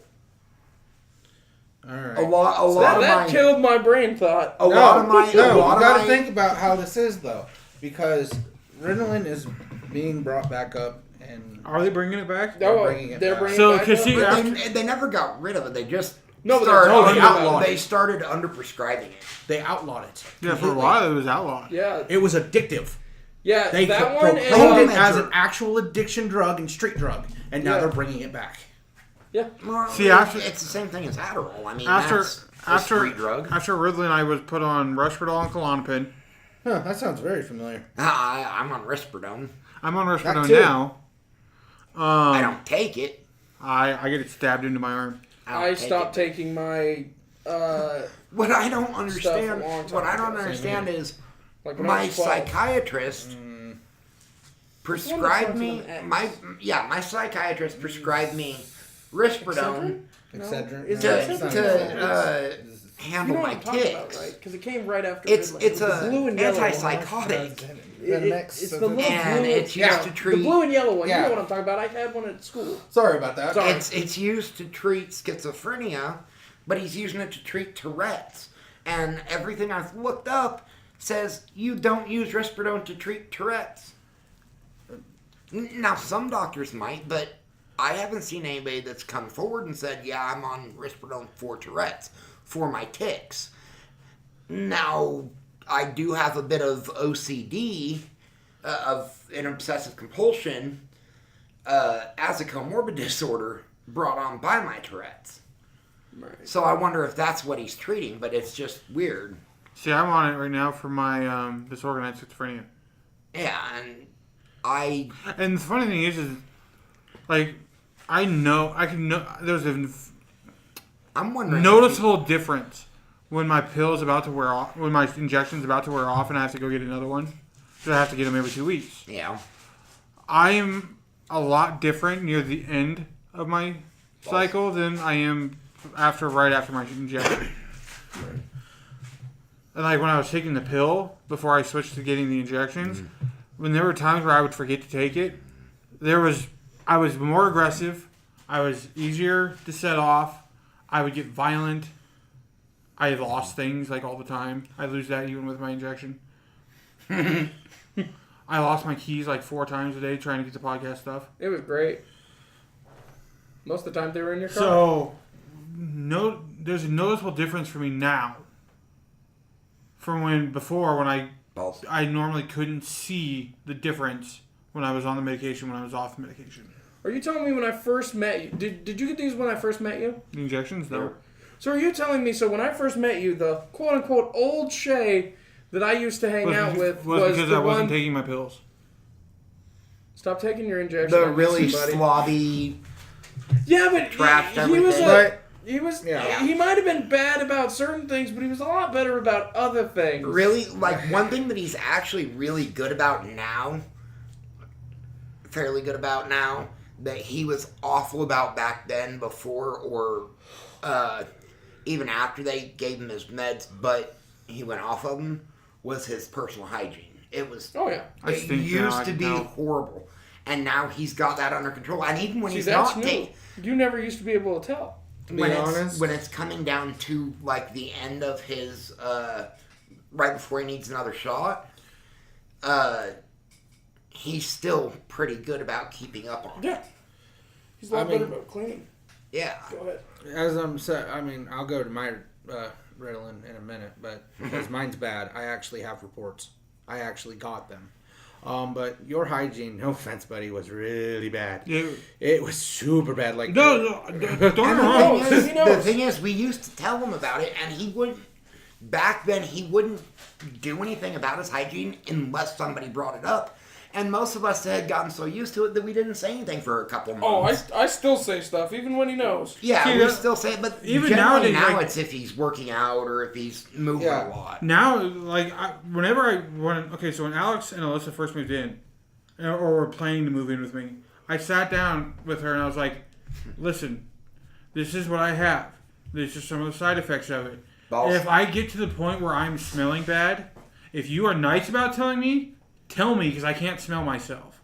F: All right.
A: A lot
B: That,
A: of
B: that
A: my.
B: killed my brain thought.
A: A lot of my.
F: No,
A: a lot
F: you
A: of
F: got to
A: my-
F: think about how this is though, because Ritalin is being brought back up, and
E: Are they bringing it back?
B: No,
F: bringing it
B: they're
F: back.
B: bringing
E: So,
B: it back
E: 'cause
B: up.
E: see,
A: But they never got rid of it. They just
B: No, but
A: started.
B: they're talking
F: about
A: under,
F: it.
A: they started under prescribing it.
F: they outlawed it.
E: Yeah, for a
F: completely.
E: while it was outlawed.
B: Yeah,
F: It was addictive.
B: yeah,
F: They
B: that one
F: proclaimed
B: and
F: it as an actual addiction drug and street drug, and now
B: Yeah.
F: they're bringing it back.
B: yeah.
A: Well,
E: See, after-
A: it's the same thing as Adderall. I mean,
E: After
A: that's a street drug.
E: after Ritalin, I was put on Risperdal and Klonopin.
F: Huh, that sounds very familiar.
A: I'm on Risperidone.
E: I'm on Risperdal
F: too.
E: now.
A: I don't take it.
E: I get it stabbed into my arm.
B: I
A: don't take
B: stopped
A: it.
B: taking my
A: What I don't
B: a
A: understand.
B: long time
A: What I don't
B: ago.
A: understand is
B: like when I
A: my
B: was 12.
A: psychiatrist prescribed
B: starts
A: me
B: with an X.
A: my psychiatrist prescribed me Risperidone
F: Etc.
B: Is
A: to,
B: it
A: to
B: You
A: handle
B: know what
A: my
B: I'm talking about,
A: tics.
B: right? Because it came right after.
A: It's
B: Ritalin.
A: it's
B: the
A: a
B: blue and yellow one.
A: antipsychotic,
B: It's the little
A: and
B: blue.
A: it's used
B: yeah,
A: to treat.
B: the blue and yellow one.
F: Yeah.
B: You know what I'm talking about? I had one at school.
F: Sorry about that.
B: Sorry.
A: It's used to treat schizophrenia, but he's using it to treat Tourette's. And everything I've looked up says you don't use Risperidone to treat Tourette's. Now, some doctors might, but I haven't seen anybody that's come forward and said, yeah, I'm on Risperidone for Tourette's, for my tics. Now, I do have a bit of OCD, of an obsessive compulsion, as a comorbid disorder brought on by my Tourette's.
B: Right.
A: So I wonder if that's what he's treating, but it's just weird.
E: See, I'm on it right now for my disorganized schizophrenia.
A: Yeah, and I...
E: And the funny thing is like, I can know there's a
A: I'm wondering...
E: noticeable difference when my pill's about to wear off, when my injection's about to wear off, and I have to go get another one. So I have to get them every 2 weeks.
A: Yeah.
E: I am a lot different near the end of my cycle than I am right after my injection. And like when I was taking the pill before I switched to getting the injections, when there were times where I would forget to take it, I was more aggressive. I was easier to set off. I would get violent. I lost things like all the time. I lose that even with my injection. I lost my keys like 4 times a day trying to get the podcast stuff.
B: It was great. Most of the time they were in your car.
E: So, there's a noticeable difference for me now from before when I normally couldn't see the difference when I was on the medication when I was off the medication.
B: Are you telling me when I first met you? Did you get these when I first met you?
E: The injections, no.
B: So are you telling me, so when I first met you, the quote-unquote old Shay that I used to hang out with was
E: because
B: the
E: I wasn't
B: one...
E: taking my pills.
B: Stop taking your injection.
A: The
B: I miss
A: really
B: you, buddy.
A: slobby.
B: Yeah, but
A: Trashed
B: he was
A: everything.
B: he was
F: Yeah.
B: he might have been bad about certain things, but he was a lot better about other things.
A: Really, like one thing that he's actually really good about now, fairly good about now, that he was awful about back then before or even after they gave him his meds, but he went off of them, was his personal hygiene. It was.
B: Oh yeah.
A: It used to be horrible, and now he's got that under control. And even when he's
B: that's
A: not
B: new. You never used to be able to tell.
A: when it's coming down to like the end of his right before he needs another shot, he's still pretty good about keeping up on it.
B: Yeah. He's a lot better about cleaning.
A: Yeah.
B: Go ahead.
F: As I'm saying, I mean, I'll go to my Ritalin in a minute, but because mine's bad, I actually have reports. I actually got them. But your hygiene, no offense, buddy, was really bad.
E: Yeah.
F: It was super bad. Like
E: Don't
A: And
E: get me
A: the
E: wrong.
A: thing is, we used to tell him about it, and he wouldn't. Back then, he wouldn't do anything about his hygiene unless somebody brought it up. And most of us had gotten so used to it that we didn't say anything for a couple months.
B: I still say stuff even when he knows.
A: Yeah,
E: See,
A: we
E: that-
A: still say it, but
E: even
A: generally
E: nowadays,
A: now
E: like-
A: it's if he's working out or if he's moving
F: Yeah.
A: a lot.
E: Now, like, so when Alex and Alyssa first moved in, or were planning to move in with me, I sat down with her and I was like, listen, this is what I have. These are some of the side effects of it.
A: Balls.
E: If I get to the point where I'm smelling bad, if you are nice about telling me, tell me because I can't smell myself.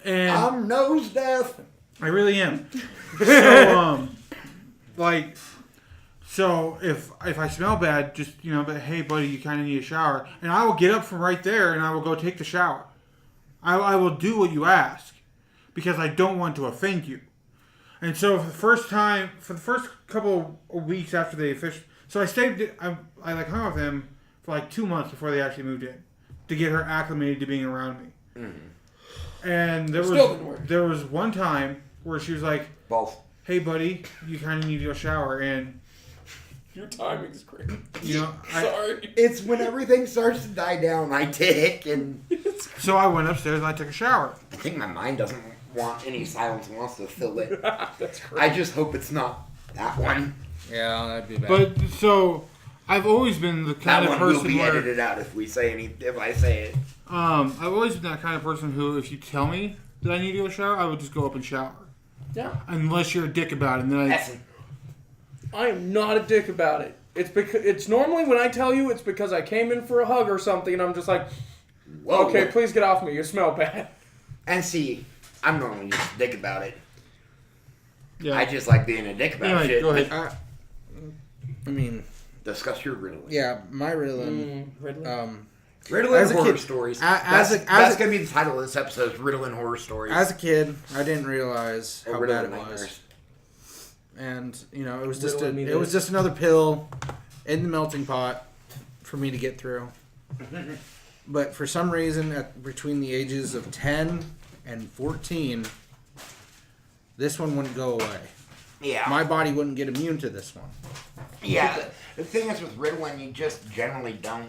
E: And
A: I'm nose deaf.
E: I really am. So, so if I smell bad, just, but hey, buddy, you kind of need a shower. And I will get up from right there and I will go take the shower. I will do what you ask because I don't want to offend you. And so for the first couple of weeks after they officially, so I stayed, I hung out with them for like 2 months before they actually moved in to get her acclimated to being around me.
A: Mm-hmm.
E: And there was one time where she was like,
A: Balls.
E: hey, buddy, you kind of need to go shower. And,
B: Your timing's great.
E: I,
A: It's when everything starts to die down, I tick, and
E: so I went upstairs and I took a shower.
A: I think my mind doesn't want any silence and wants to fill it.
B: That's great.
A: I just hope it's not that one.
F: yeah, that'd be bad.
E: But so I've always been the
A: That
E: kind of
A: one will
E: person
A: be
E: where
A: edited out if I say it.
E: I've always been that kind of person who, if you tell me that I need to go shower, I would just go up and shower.
B: Yeah.
E: Unless you're a dick about it, and then
A: That's
B: I am not a dick about it. It's normally when I tell you it's because I came in for a hug or something and I'm just like,
A: whoa.
B: okay, please get off me. You smell bad.
A: And see, I'm normally just a dick about it.
E: yeah.
A: I just like being a dick about
E: Anyway,
A: shit.
E: go ahead.
F: I mean,
A: Discuss your Ritalin.
F: yeah, my Ritalin.
B: Ritalin.
A: Ritalin
F: As a
A: horror
F: kid-
A: stories.
F: as
A: That's
F: a-
A: gonna be the title of this episode: is Ritalin horror stories.
F: As a kid, I didn't realize
A: Or
F: how
A: Ritalin
F: bad it
A: nightmares.
F: was, and it was
B: Ritalin
F: it was just another pill in the melting pot for me to get through. But for some reason, between the ages of 10 and 14, this one wouldn't go away.
A: Yeah.
F: My body wouldn't get immune to this one.
A: Yeah. The thing is with Ritalin, you just generally don't.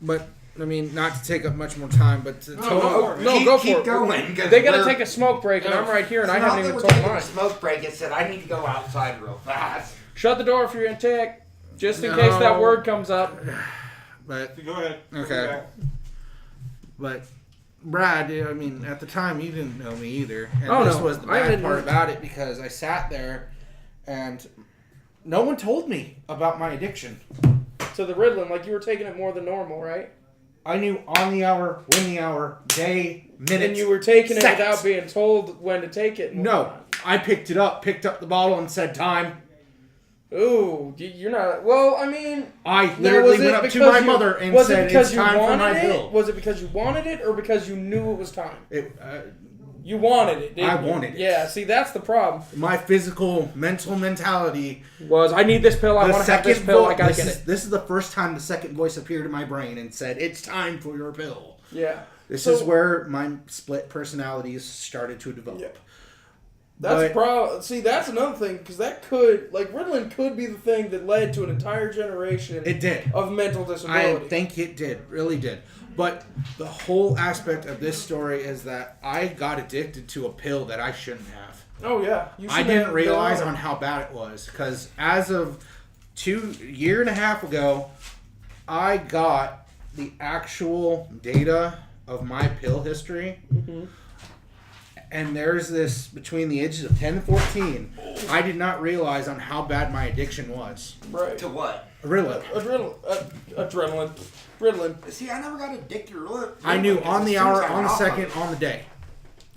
F: But I mean, not to take up much more time, but to
B: No,
A: Keep-
B: go
A: keep
B: for it.
A: going, 'cause
B: They gotta
A: we're-
B: take a smoke break, and I'm right here, and I
A: It's not
B: haven't
A: that
B: even
A: we're
B: told
A: taking a
B: mine.
A: smoke break. It said I need to go outside real fast.
B: Shut the door if you're in tech, just in case that
F: No.
B: word comes up.
F: but
E: Go ahead.
F: Okay. But Brad, I mean, at the time you didn't know me either, and
B: Oh,
F: this
B: no.
F: was the
B: I
F: bad
B: didn't
F: part
B: know.
F: about it because I sat there, and no one told me about my addiction.
B: So the Ritalin, like you were taking it more than normal, right?
F: I knew on the hour, when the hour, day, minute.
B: And you were taking it
F: seconds.
B: without being told when to take it. and
F: No,
B: whatnot.
F: I picked up the bottle, and said time.
B: Ooh, you're not. Well, I mean,
F: I
B: now,
F: literally
B: was it
F: went up to
B: because
F: my
B: you-
F: mother and
B: was it
F: said,
B: because
F: "It's
B: you
F: time for
B: wanted
F: my
B: it?
F: pill."
B: Was it because you wanted it, or because you knew it was time?
F: It,
B: You wanted it. Didn't
F: I
B: you?
F: wanted it.
B: Yeah. See, that's the problem.
F: my physical, mental mentality.
B: Was I need this pill? I
F: The
B: want to have this
F: second
B: pill.
F: vo-
B: I gotta
F: this
B: get
F: is,
B: it.
F: This is the first time the second voice appeared in my brain and said, "It's time for your pill."
B: Yeah.
F: This
B: So-
F: is where my split personalities started to develop.
B: Yeah. That's
F: But-
B: problem. See, that's another thing because that could, like, Ritalin could be the thing that led to an entire generation
F: It did.
B: of mental
F: I
B: disability.
F: think it did, really did. But the whole aspect of this story is that I got addicted to a pill that I shouldn't have.
B: Oh yeah, you
F: I
B: should
F: didn't
B: have
F: realize
B: been
F: on how bad it was because as of 2.5 years ago, I got the actual data of my pill history.
B: Mhm.
F: And there's this between the ages of 10 and 14. I did not realize on how bad my addiction was.
B: right.
A: To what?
F: Really,
B: Adrenaline, Ritalin.
A: See, I never got addicted to Ritalin.
F: I knew
A: because
F: on the
A: as soon as
F: hour,
A: I
F: on
A: went
F: the
A: off of
F: second,
A: it-
F: on the day.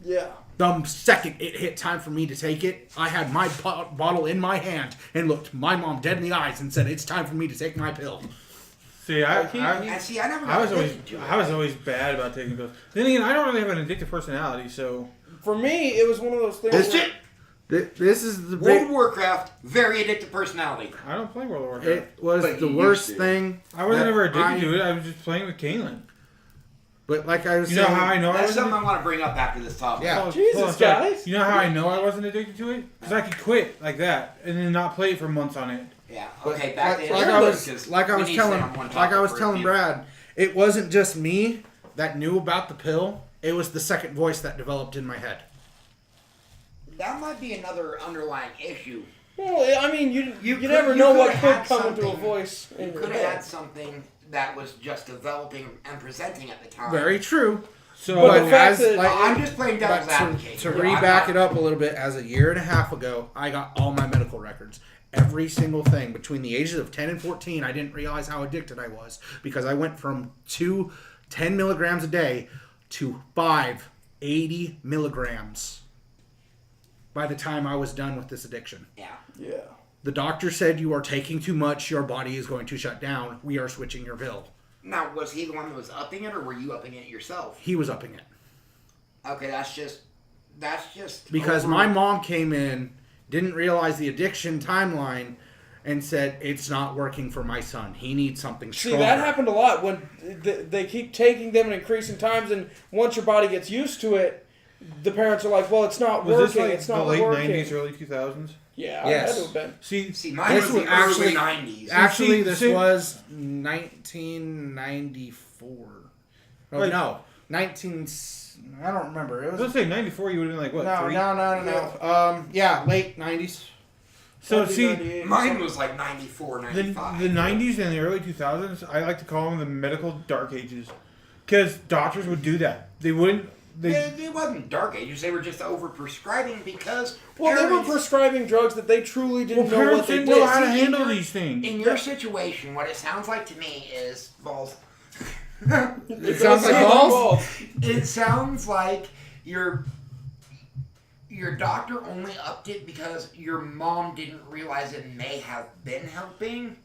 B: Yeah.
F: The second it hit time for me to take it, I had my bottle in my hand and looked my mom dead in the eyes and said, "It's time for me to take my pill."
E: See,
A: And see, I never got
E: I was always
A: addicted to it.
E: I was always bad about taking pills. Then again, I don't really have an addictive personality, so
B: For me, it was one of those things.
A: This
B: where-
A: shit.
F: This is the
A: World
F: big.
A: of Warcraft, very addictive personality.
E: I don't play World of Warcraft.
F: It was
A: But
F: the
A: you
F: worst
A: used to.
F: thing.
E: I wasn't
F: that
E: ever addicted
F: I-
E: to it. I was just playing with Kaylin.
F: But like I was
E: You know
F: saying,
E: how I know I
A: That's
E: wasn't.
A: something I want to bring up after this topic.
F: Yeah.
E: Oh,
B: Jesus,
E: hold on, sorry.
B: guys.
E: You know how I know I wasn't addicted to it? Because I could quit like that and then not play it for months on it.
A: Yeah.
F: But
A: Okay, back to
F: like
A: the
F: I
A: intro,
F: was
A: 'cause
F: like I
A: we
F: was
A: need to stay
F: telling
A: on one
F: like
A: topic
F: I was
A: for a
F: telling
A: few.
F: Brad, it wasn't just me that knew about the pill. It was the second voice that developed in my head.
A: That might be another underlying issue.
B: Well, I mean, you
A: You
B: never
A: could-
B: know
A: you
B: what
A: could
B: could
A: have
B: come into a
A: something-
B: voice in
A: You
B: your
A: could have
B: head.
A: had something that was just developing and presenting at the time.
F: Very true.
E: So
B: But the fact that-
A: I'm just playing devil's
F: But
A: advocate.
F: to
A: here.
F: re-back
A: I'm
F: it up a little bit, as a year and a half ago, I got all my medical records. Every single thing between the ages of 10 and 14, I didn't realize how addicted I was because I went from 10 milligrams a day to 80 milligrams by the time I was done with this addiction.
A: Yeah.
B: Yeah.
F: The doctor said, "You are taking too much. Your body is going to shut down. We are switching your pill."
A: Now, was he the one that was upping it, or were you upping it yourself?
F: He was upping it.
A: Okay, that's just
F: Because
A: over-
F: my mom came in, didn't realize the addiction timeline, and said, "It's not working for my son. He needs something
B: See,
F: stronger."
B: that happened a lot when they keep taking them in increasing times, and once your body gets used to it, the parents are like, "Well, it's not
E: was
B: working.
E: this like
B: it's
E: the
B: not
E: late
B: working."
E: 90s, early 2000s?
B: Yeah,
F: Yes.
B: that would have been.
E: See,
A: See, mine
F: This
A: was
F: was
A: the
F: actually-
A: early 90s.
F: Actually,
E: See,
F: this
E: see-
F: was 1994. Oh,
E: Like-
F: no, 19. I don't remember. It
E: I
F: was
E: was gonna say 94. You would have been like what?
F: no,
E: 3?
F: no. Yeah, late 90s.
E: So see,
B: 98,
A: Mine
B: something.
A: was like 94,
E: the
A: 95.
E: 90s and the early 2000s, I like to call them the medical dark ages, because doctors would do that. They wouldn't.
A: It wasn't dark ages. They were just over-prescribing because
B: Well, they were
A: parents-
B: prescribing drugs that they truly didn't know
E: parents
B: what they
E: didn't
B: did.
E: know how to
A: See,
E: handle
A: in your-
E: these things.
A: in your situation, what it sounds like to me is balls.
F: It sounds like balls.
A: It sounds like your doctor only upped it because your mom didn't realize it may have been helping,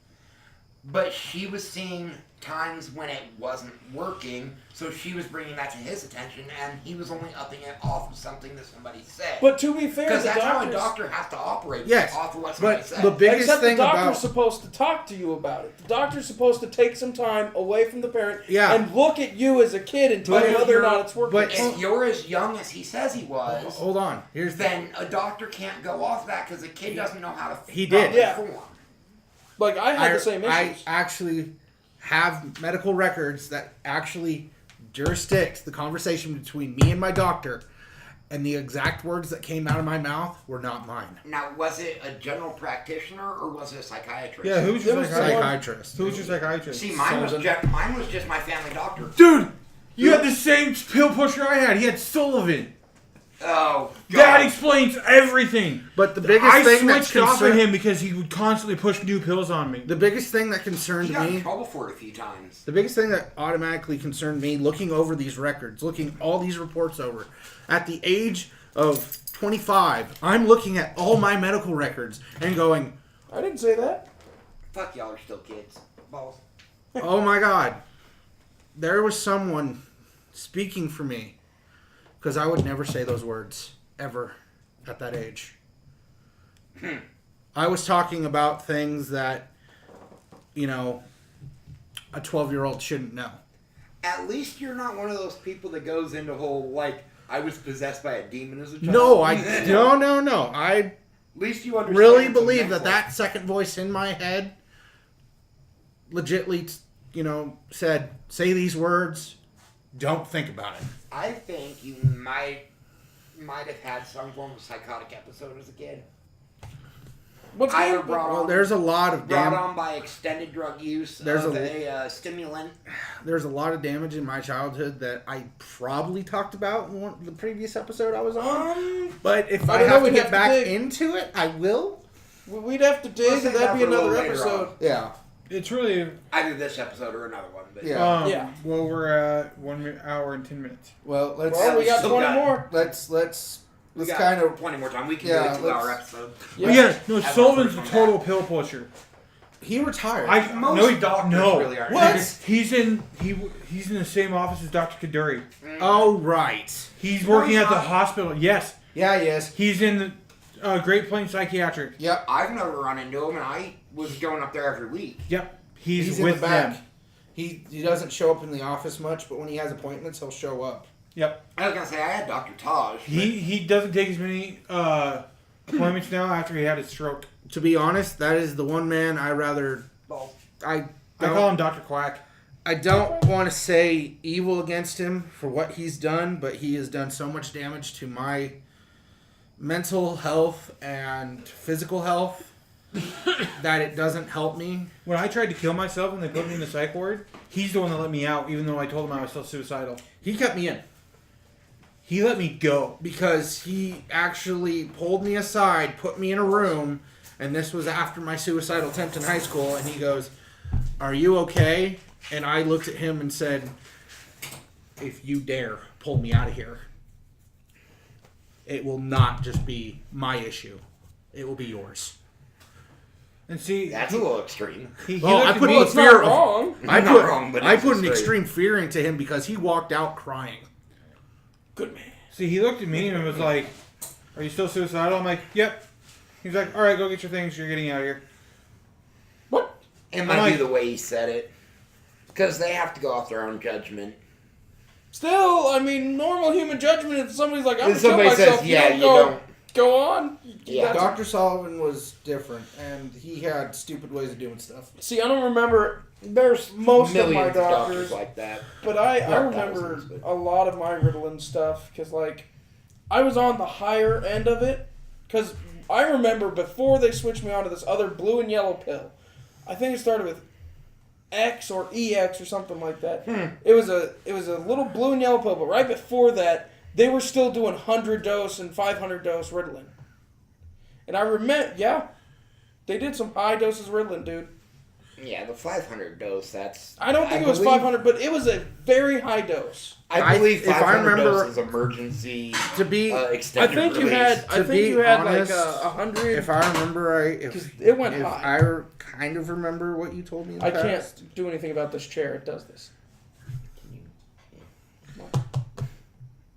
A: but she was seeing times when it wasn't working, so she was bringing that to his attention, and he was only upping it off of something that somebody said.
B: But to be fair,
A: Because
B: the
A: that's how a
B: doctors,
A: doctor has to operate.
F: Yes,
A: off of what somebody
F: but
A: said.
F: the biggest
B: except the
F: thing
B: doctor's
F: about
B: supposed to talk to you about it. The doctor's supposed to take some time away from the parent
F: Yeah.
B: and look at you as a kid and tell
A: But
B: you
A: if
B: whether or
A: you're-
B: not it's working.
F: but-
A: if you're as young as he says he was,
F: hold on. Here's the
A: then a doctor can't go off that because the kid doesn't know how to.
F: He did.
B: Yeah.
A: Form.
B: Like I had the same
F: I
B: issues.
F: actually have medical records that actually jurisdict the conversation between me and my doctor, and the exact words that came out of my mouth were not mine.
A: Now, was it a general practitioner or was it a psychiatrist?
E: Yeah, who was your
B: There was
E: psychiatrist?
F: Psychiatrist.
E: Who was your psychiatrist?
A: See, mine was just my family doctor.
E: Dude, you had the same pill pusher I had. He had Sullivan.
A: Oh,
E: That explains everything.
F: But the biggest
E: I
F: thing that
E: switched off of
F: concerned
E: him because he would constantly push new pills on me.
F: the biggest thing that
A: He
F: concerned
A: got in
F: me,
A: trouble for it a few times.
F: the biggest thing that automatically concerned me, looking over these records, looking all these reports over, at the age of 25, I'm looking at all my medical records and going,
B: I didn't say that.
A: Fuck, y'all are still kids. Balls.
F: oh my God, there was someone speaking for me, because I would never say those words ever at that age. I was talking about things that, you know, a 12-year-old shouldn't know.
A: At least you're not one of those people that goes into whole, like, I was possessed by a demon as a child.
F: No, no. I
A: At least you understand.
F: really
A: it's a
F: believe
A: mental.
F: that second voice in my head legitly, you know, said, say these words, don't think about it.
A: I think you might have had some form of psychotic episode as a kid.
B: What's
A: Either
B: going
A: brought
F: Well,
A: on,
F: there's a lot of
A: brought
F: damage.
A: on by extended drug use
F: There's
A: of
F: a-
A: a stimulant.
F: There's a lot of damage in my childhood that I probably talked about in the previous episode I was on. But if
B: I
F: I,
B: don't know,
F: have to
B: we'd
F: get
B: have to
F: back
B: dig.
F: into it, I will.
B: We'd have to dig,
A: We'll
B: and
A: save
B: that'd
A: that
B: be
A: for a little
B: another
A: later
B: episode.
A: on.
F: Yeah.
E: It's really.
A: Either this episode or another one. But
F: Yeah.
B: Yeah.
E: Well, we're at 1 hour and 10 minutes.
F: Well, let's
B: Well, we got
A: still
B: 20
A: got-
B: more.
F: let's
A: we got
F: kind of
A: 20 more time. We can
F: Yeah,
A: do a 2-hour
F: let's-
A: episode.
E: But yeah, no,
A: Have
E: Sullivan's
A: our
E: a
A: first
E: total
A: one
E: pill pusher.
F: he retired.
A: Most doctors really are.
F: What?
E: He's in he's in the same office as Dr. Kaduri.
F: Oh right.
E: He's working
A: he's
E: at the
A: not.
E: hospital. Yes,
F: Yeah. Yes.
E: he's in the Great Plains Psychiatric.
F: Yep.
A: I've never run into him, and I was going up there every week.
E: Yep, he's
F: in
E: with
F: the back.
E: them.
F: He doesn't show up in the office much, but when he has appointments, he'll show up.
E: Yep,
A: I was gonna say I had Dr. Taj. but
E: he doesn't take as many appointments now after he had his stroke.
F: To be honest, that is the one man I rather.
A: Balls.
E: I call him Dr. Quack.
F: I don't want to say evil against him for what he's done, but he has done so much damage to my mental health and physical health that it doesn't help me.
E: When I tried to kill myself and they put me in the psych ward, he's the one that let me out, even though I told him I was still suicidal.
F: He kept me in
E: He let me go.
F: because he actually pulled me aside, put me in a room, and this was after my suicidal attempt in high school, and he goes, "Are you okay?" And I looked at him and said, "If you dare pull me out of here, it will not just be my issue. It will be yours."
E: And see,
A: That's a little extreme.
E: he
F: Oh,
E: looked
F: I
E: at
F: put
E: me-
F: the
B: It's
F: fear
B: not
F: of
B: wrong.
F: I
A: Not
F: put
A: wrong, but
F: I
A: it's
F: put an
A: extreme.
F: extreme fear into him because he walked out crying.
B: Good man.
E: See, he looked at me and was like, "Are you still suicidal?" I'm like, "Yep." He's like, "All right, go get your things. You're getting out of here."
B: What?
A: It might
E: like-
A: be the way he said it. Because they have to go off their own judgment.
B: Still, I mean, normal human judgment. If somebody's like, "I'm
A: If
B: gonna kill
A: somebody says,
B: myself,"
A: yeah,
B: you
A: you
B: don't
A: don't.
B: go on.
A: Yeah.
B: That's-
F: Dr. Sullivan was different, and he had stupid ways of doing stuff.
B: See, I don't remember. There's most
A: Millions
B: of my
A: of doctors
B: doctors,
A: like that.
B: but I
A: Not
B: remember
A: thousands, but-
B: a lot of my Ritalin stuff because, like, I was on the higher end of it. Because I remember before they switched me onto this other blue and yellow pill, I think it started with X or EX or something like that. It was a little blue and yellow pill, but right before that, they were still doing 100 dose and 500 dose Ritalin. And I remember, yeah, they did some high doses of Ritalin, dude.
A: Yeah, the 500 dose, that's...
B: I don't think it was
A: believe-
B: 500, but it was a very high dose.
A: I believe
F: if I
A: 500
F: remember-
A: dose is emergency
F: To be,
B: I
A: extended
B: think you
A: release.
B: had. I
F: To
B: think
F: be
B: you had
F: honest,
B: like 100.
F: if I remember right,
B: 'Cause
F: if
B: it went
F: if
B: high.
F: I kind of remember what you told me in the
B: I
F: past.
B: can't do anything about this chair. It does this.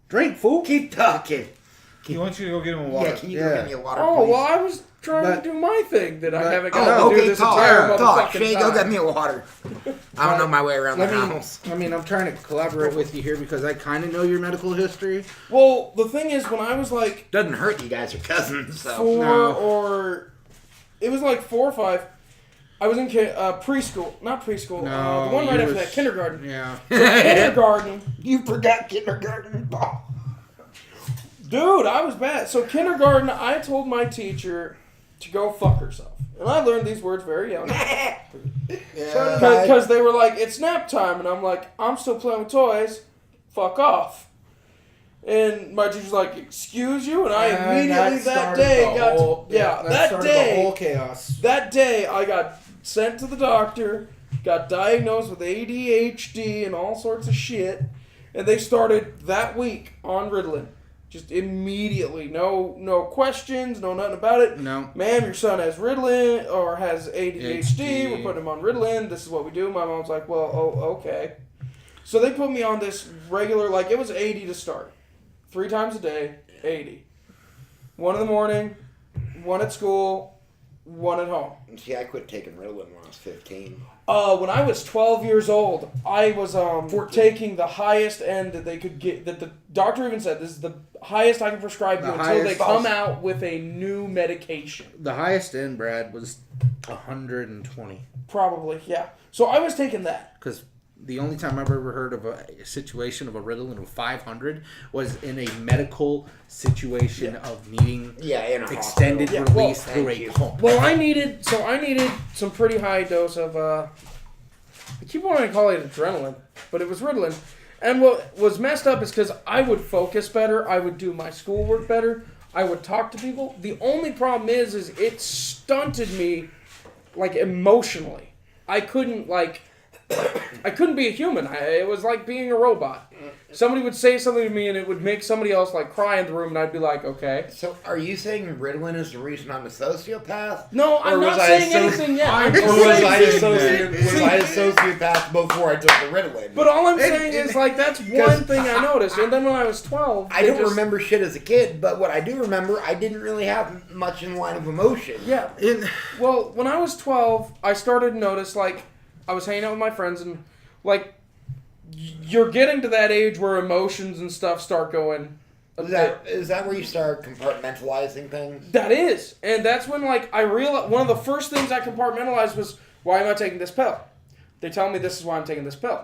F: Drink, fool.
A: Keep talking.
E: He wants you to go get him a
A: Yeah,
E: water.
A: can you
F: Yeah.
A: go get me a water,
B: Oh
A: please?
B: well, I was trying
F: But-
B: to do my thing that I
F: but-
B: haven't
A: Oh,
B: got to do
A: okay,
B: this
A: talk.
B: entire
A: Talk.
B: motherfucking
A: Shay,
B: time.
A: go get me a water. I don't know my way around the house.
F: I mean, I'm trying to collaborate with you here because I kind of know your medical history.
B: Well, the thing is, when I was like
A: Doesn't hurt, you guys are cousins, so...
B: 4
F: No.
B: or it was like 4 or 5. I was in preschool, not preschool.
F: No,
B: the one right
F: you
B: after
F: was-
B: that, kindergarten.
F: Yeah.
B: Kindergarten.
A: You forgot kindergarten ball.
B: Dude, I was bad. So kindergarten, I told my teacher to go fuck herself. And I learned these words very young. Because they were like, it's nap time. And I'm like, I'm still playing with toys. Fuck off. And my teacher's like, excuse you? And I
F: And
B: immediately that day got that
F: started
B: day
F: the whole chaos.
B: that day I got sent to the doctor, got diagnosed with ADHD and all sorts of shit, and they started that week on Ritalin. Just immediately. No questions, no nothing about it.
F: No.
B: Ma'am, your son has Ritalin or has ADHD.
F: HD.
B: We're putting him on Ritalin. This is what we do. My mom's like, well, okay. So they put me on this regular, like it was 80 to start. 3 times a day, 80. 1 in the morning, 1 at school, 1 at home.
A: See, I quit taking Ritalin when I was 15.
B: When I was 12 years old, I was taking the highest end that they could get. That the doctor even said this is the highest I can prescribe you
F: The
B: until they
F: highest-
B: come out with a new medication.
F: The highest end, Brad, was 120.
B: Probably, yeah. So I was taking that.
F: Because the only time I've ever heard of a situation of a Ritalin of 500 was in a medical situation of needing
A: Yeah, in a
F: extended
A: hospital.
B: Yeah,
F: release
A: well,
F: through
A: thank
F: a
A: you.
F: coma.
B: Well, I needed some pretty high dose of I keep wanting to call it adrenaline, but it was Ritalin. And what was messed up is because I would focus better, I would do my schoolwork better, I would talk to people. The only problem is it stunted me, like emotionally. I couldn't be a human. It was like being a robot. Somebody would say something to me and it would make somebody else like cry in the room, and I'd be like, okay.
A: So, are you saying Ritalin is the reason I'm a sociopath?
B: No, I'm
A: Or
B: not
A: was I
B: saying
A: so-
B: anything yet. I'm
A: Or
B: just
A: was
B: saying-
A: I
B: See,
A: a sociopath before I took the Ritalin?
B: But all I'm saying is, like, that's one thing I noticed. And then when I was 12,
A: I
B: they
A: don't
B: just-
A: remember shit as a kid, but what I do remember, I didn't really have much in line of emotion.
B: Yeah. Well, when I was 12, I started to notice, like, I was hanging out with my friends, and, like, you're getting to that age where emotions and stuff start going a bit.
A: Is that where you start compartmentalizing things?
B: That is. And that's when, like, I realized one of the first things I compartmentalized was, why am I taking this pill? They tell me this is why I'm taking this pill.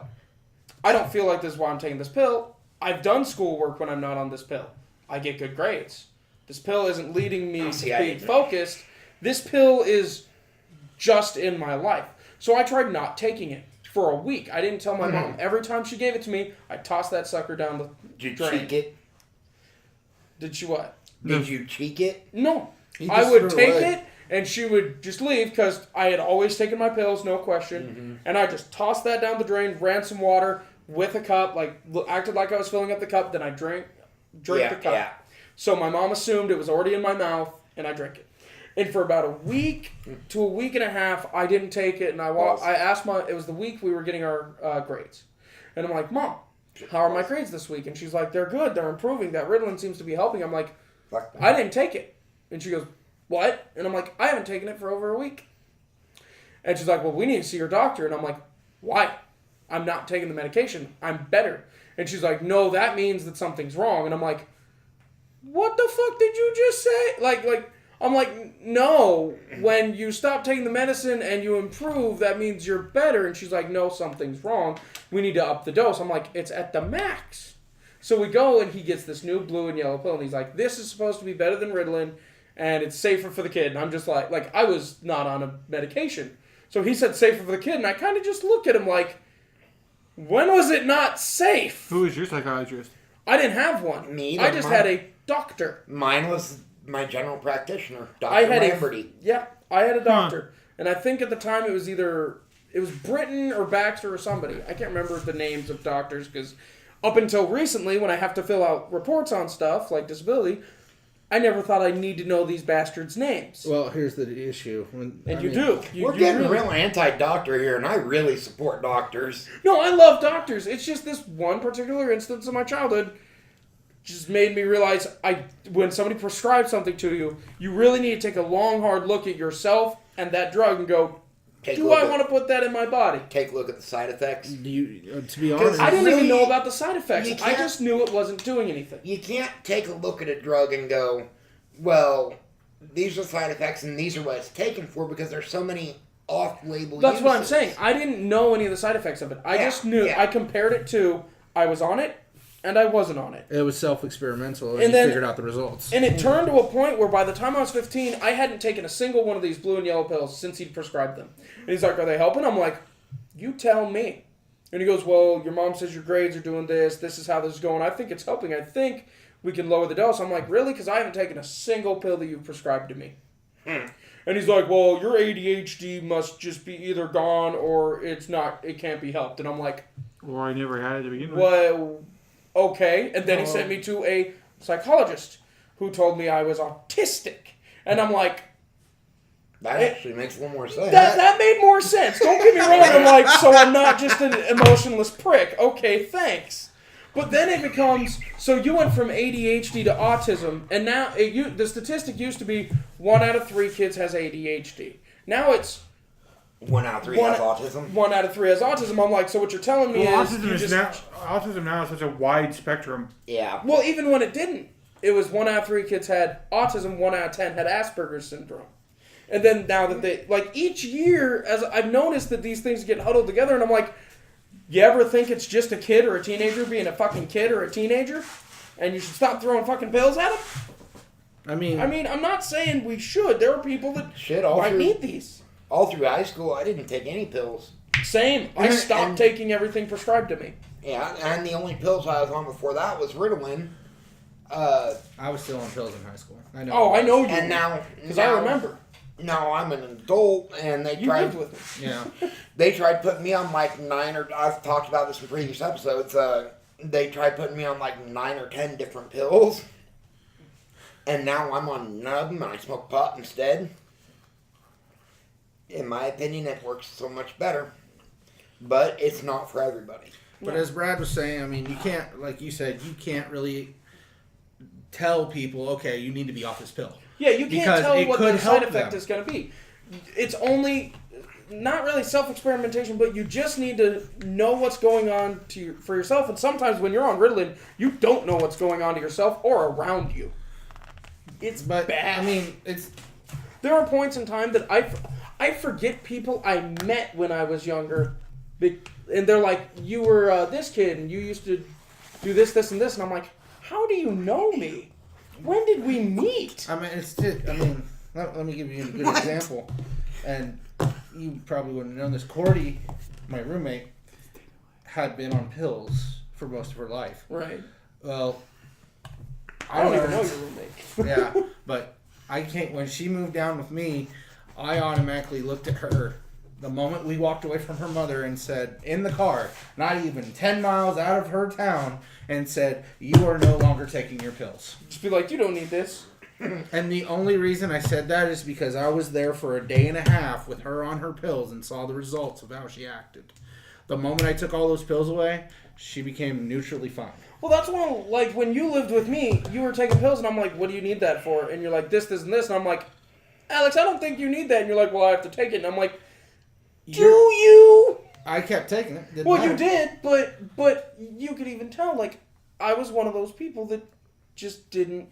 B: I don't feel like this is why I'm taking this pill. I've done schoolwork when I'm not on this pill. I get good grades. This pill isn't leading me
A: See,
B: to
A: I
B: being
A: didn't.
B: focused. This pill is just in my life. So I tried not taking it for a week. I didn't tell my mom. Every time she gave it to me, I tossed that sucker down the
A: Did you
B: drain.
A: cheek it?
B: Did she what?
A: Did you cheek it?
B: No.
F: He
B: I
F: just
B: would
F: threw it
B: take
F: away.
B: it, and she would just leave because I had always taken my pills, no question. And I just tossed that down the drain, ran some water with a cup, like acted like I was filling up the cup. Then I drank
A: Yeah,
B: the cup.
A: yeah.
B: So my mom assumed it was already in my mouth, and I drank it. And for about a week to a week and a half, I didn't take it, and I asked it was the week we were getting our grades, and I'm like, Mom, how are my grades this week? And she's like, they're good, they're improving. That Ritalin seems to be helping. I'm like,
A: Fuck that.
B: I didn't take it. And she goes, what? And I'm like, I haven't taken it for over a week. And she's like, well, we need to see your doctor. And I'm like, why? I'm not taking the medication. I'm better. And she's like, no, that means that something's wrong. And I'm like, what the fuck did you just say? I'm like, no, when you stop taking the medicine and you improve, that means you're better. And she's like, no, something's wrong. We need to up the dose. I'm like, it's at the max. So we go, and he gets this new blue and yellow pill, and he's like, this is supposed to be better than Ritalin, and it's safer for the kid. And I'm just like I was not on a medication. So he said safer for the kid, and I kind of just look at him like, when was it not safe?
E: Who is your psychiatrist?
B: I didn't have one.
A: Me either.
B: I just had a doctor.
A: Mine was my general practitioner,
B: I
A: Dr.
B: had
A: Lamberty.
B: I had a doctor, and I think at the time it was Britton or Baxter or somebody. I can't remember the names of doctors because up until recently, when I have to fill out reports on stuff like disability, I never thought I'd need to know these bastards' names.
F: Well, here's the issue.
B: You do.
A: We're getting real anti-doctor here, and I really support doctors.
B: No, I love doctors. It's just this one particular instance of my childhood just made me realize when somebody prescribes something to you, you really need to take a long, hard look at yourself and that drug and go, do I want to put that in my body?
A: Take a look at the side effects.
F: To be honest,
B: I didn't
A: Really,
B: even know about the side effects.
A: you
B: I
A: can't-
B: just knew it wasn't doing anything.
A: You can't take a look at a drug and go, well, these are side effects and these are what it's taken for, because there's so many off-label
B: That's what I'm
A: uses.
B: saying. I didn't know any of the side effects of it. I
A: Yeah,
B: just knew.
A: yeah.
B: I compared it to I was on it and I wasn't on it.
F: it was self-experimental, and
B: And
F: you
B: then-
F: figured out the results.
B: And it turned to a point where by the time I was 15, I hadn't taken a single one of these blue and yellow pills since he'd prescribed them. And he's like, are they helping? I'm like, you tell me. And he goes, well, your mom says your grades are doing this. This is how this is going. I think it's helping. I think we can lower the dose. I'm like, really? Because I haven't taken a single pill that you've prescribed to me. And he's like, well, your ADHD must just be either gone or it can't be helped. And I'm like,
E: Or I never had it to begin with.
B: well, okay. And then he sent me to a psychologist who told me I was autistic. And I'm like,
A: That actually makes a little more sense.
B: that made more sense. Don't get me wrong. I'm like, so I'm not just an emotionless prick. Okay, thanks. But then it becomes, so you went from ADHD to autism, and now the statistic used to be 1 out of 3 kids has ADHD. Now it's
A: 1 out of 3 has autism.
B: 1 out of 3 has autism. I'm like, so what you're telling me
E: Well,
B: is
E: autism now is such a wide spectrum.
A: Yeah.
B: well, even when it didn't, it was 1 out of 3 kids had autism, 1 out of 10 had Asperger's syndrome. And then now that they, like, each year, as I've noticed that these things get huddled together, and I'm like, you ever think it's just a kid or a teenager being a fucking kid or a teenager? And you should stop throwing fucking pills at them? I mean, I'm not saying we should. There are people that might need these.
A: All through high school, I didn't take any pills.
B: Same. I stopped taking everything prescribed to me.
A: Yeah, and the only pills I was on before that was Ritalin.
F: I was still on pills in high school. I know.
B: Oh, I know you.
A: And now...
B: Because I remember.
A: No, I'm an adult, and they
B: You
A: tried...
B: lived with me.
F: Yeah.
A: They tried putting me on like 9 or... I've talked about this in previous episodes. They tried putting me on like 9 or 10 different pills. And now I'm on none of them, and I smoke pot instead. In my opinion, it works so much better. But it's not for everybody.
F: But as Brad was saying, I mean, you can't, like you said, you can't really tell people, okay, you need to be off this pill.
B: Yeah, you can't
F: Because
B: tell
F: it
B: what
F: could
B: the side
F: help
B: effect
F: them.
B: is going to be. It's only not really self-experimentation, but you just need to know what's going on for yourself. And sometimes when you're on Ritalin, you don't know what's going on to yourself or around you. It's bad.
F: I mean, it's
B: There are points in time that I forget people I met when I was younger, and they're like, "You were this kid, and you used to do this, this, and this," and I'm like, "How do you know me? When did we meet?"
F: I mean, let me give you a good example. And you probably wouldn't have known this. Cordy, my roommate, had been on pills for most of her life.
B: Right.
F: Well,
B: I don't even know your roommate.
F: Yeah, but when she moved down with me, I automatically looked at her the moment we walked away from her mother and said, in the car, not even 10 miles out of her town, and said, you are no longer taking your pills.
B: Just be like, you don't need this.
F: And the only reason I said that is because I was there for a day and a half with her on her pills and saw the results of how she acted. The moment I took all those pills away, she became neutrally fine.
B: Well, that's one, like, when you lived with me, you were taking pills, and I'm like, what do you need that for? And you're like, this, and this, and I'm like, Alex, I don't think you need that. And you're like, well, I have to take it. And I'm like, do you?
F: I kept taking it. Didn't
B: Well,
F: matter.
B: you did, but you could even tell, like, I was one of those people that just didn't.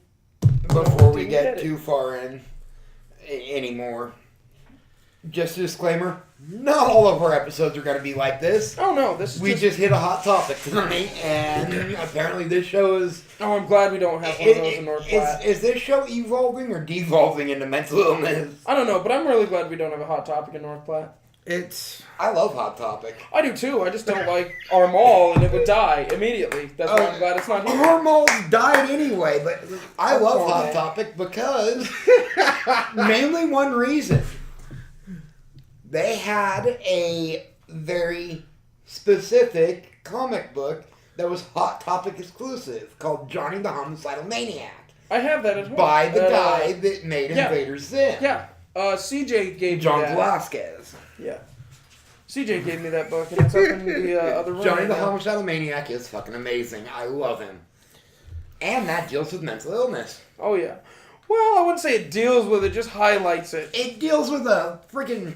A: Before we
B: Didn't
A: get
B: get it.
A: too far in anymore, just a disclaimer, not all of our episodes are going to be like this.
B: Oh, no, this is
A: We just hit a hot topic tonight, and apparently this show is...
B: Oh, I'm glad we don't have one of those in North Platte.
A: Is this show evolving or devolving into mental illness?
B: I don't know, but I'm really glad we don't have a hot topic in North Platte.
A: I love Hot Topic.
B: I do too. I just don't like our mall, and it would die immediately. That's why I'm glad it's not here.
A: Our malls died anyway, but I love
B: poor
A: Hot
B: man.
A: Topic because mainly one reason. They had a very specific comic book that was Hot Topic exclusive called Johnny the Homicidal Maniac
B: I have that as well.
A: by the guy that made
B: yeah.
A: Invader Zim.
B: Yeah. CJ gave
A: John
B: me that.
A: Velasquez.
B: Yeah. CJ gave me that book, and it's up in the other room.
A: Johnny
B: right
A: the
B: now.
A: Homicidal Maniac is fucking amazing. I love him. And that deals with mental illness.
B: Oh, yeah. Well, I wouldn't say it deals with it, just highlights it.
A: It deals with a freaking...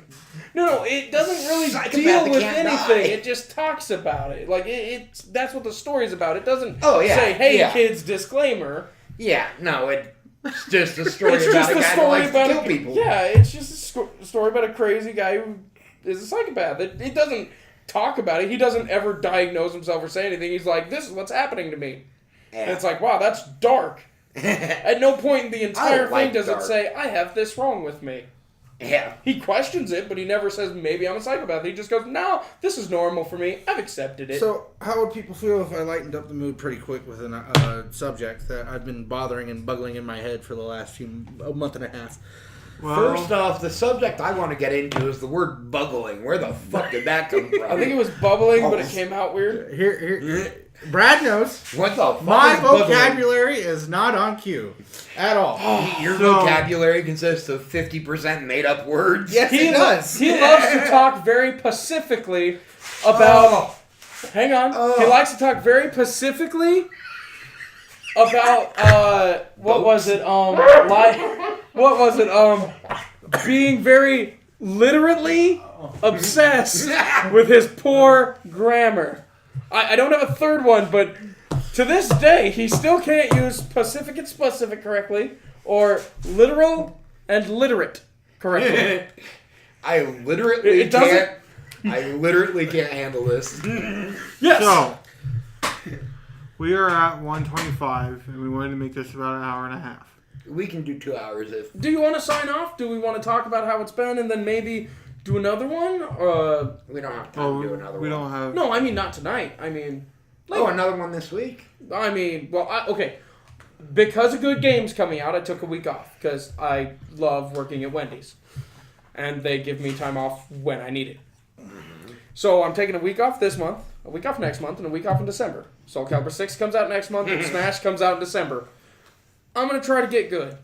B: No, it doesn't really
A: Psychopath
B: deal
A: that
B: with
A: can't
B: anything.
A: die.
B: It just talks about it. Like, it's that's what the story's about. It doesn't
A: Oh, yeah,
B: say, hey,
A: yeah.
B: kids, disclaimer.
A: Yeah, no, it's just a story
B: It's
A: about
B: just
A: a
B: a
A: guy
B: story
A: that
B: about
A: likes to kill people.
B: Yeah, it's just a story about a crazy guy who is a psychopath. It doesn't talk about it. He doesn't ever diagnose himself or say anything. He's like, this is what's happening to me. And it's like, wow, that's dark. At no point in the entire
A: like
B: thing does
A: dark.
B: it say, I have this wrong with me.
A: Yeah.
B: He questions it, but he never says, maybe I'm a psychopath. He just goes, no, this is normal for me. I've accepted it.
F: So, how would people feel if I lightened up the mood pretty quick with a subject that I've been bothering and buggling in my head for the last a month and a half?
E: Well,
A: First off, the subject I want to get into is the word buggling. Where the fuck did that come from?
B: I think it was bubbling, but it came out weird.
F: Here, Brad knows.
A: What the fuck
F: My
A: is buggling?
F: vocabulary is not on cue at all.
A: Your
E: So-
A: vocabulary consists of 50% made up words?
F: Yes, it does.
B: He loves to talk very pacifically about... Hang on. He likes to talk very pacifically about, what was it, being very literally obsessed with his poor grammar. I don't have a third one, but to this day, he still can't use pacific and specific correctly, or literal and literate correctly.
A: I literally
B: It doesn't-
A: can't. I literally can't handle this.
B: Yes.
E: So, we are at 1:25, and we wanted to make this about an hour and a half.
A: We can do 2 hours if.
B: Do you want to sign off? Do we want to talk about how it's been and then maybe do another one?
A: We don't have time to do another
E: we
A: one.
E: don't have.
B: No, I mean not tonight. I mean,
A: Oh, another one this week?
B: okay. Because of good games coming out, I took a week off because I love working at Wendy's, and they give me time off when I need it. So I'm taking a week off this month, a week off next month, and a week off in December. Soul Calibur 6 comes out next month, and Smash comes out in December. I'm gonna try to get good.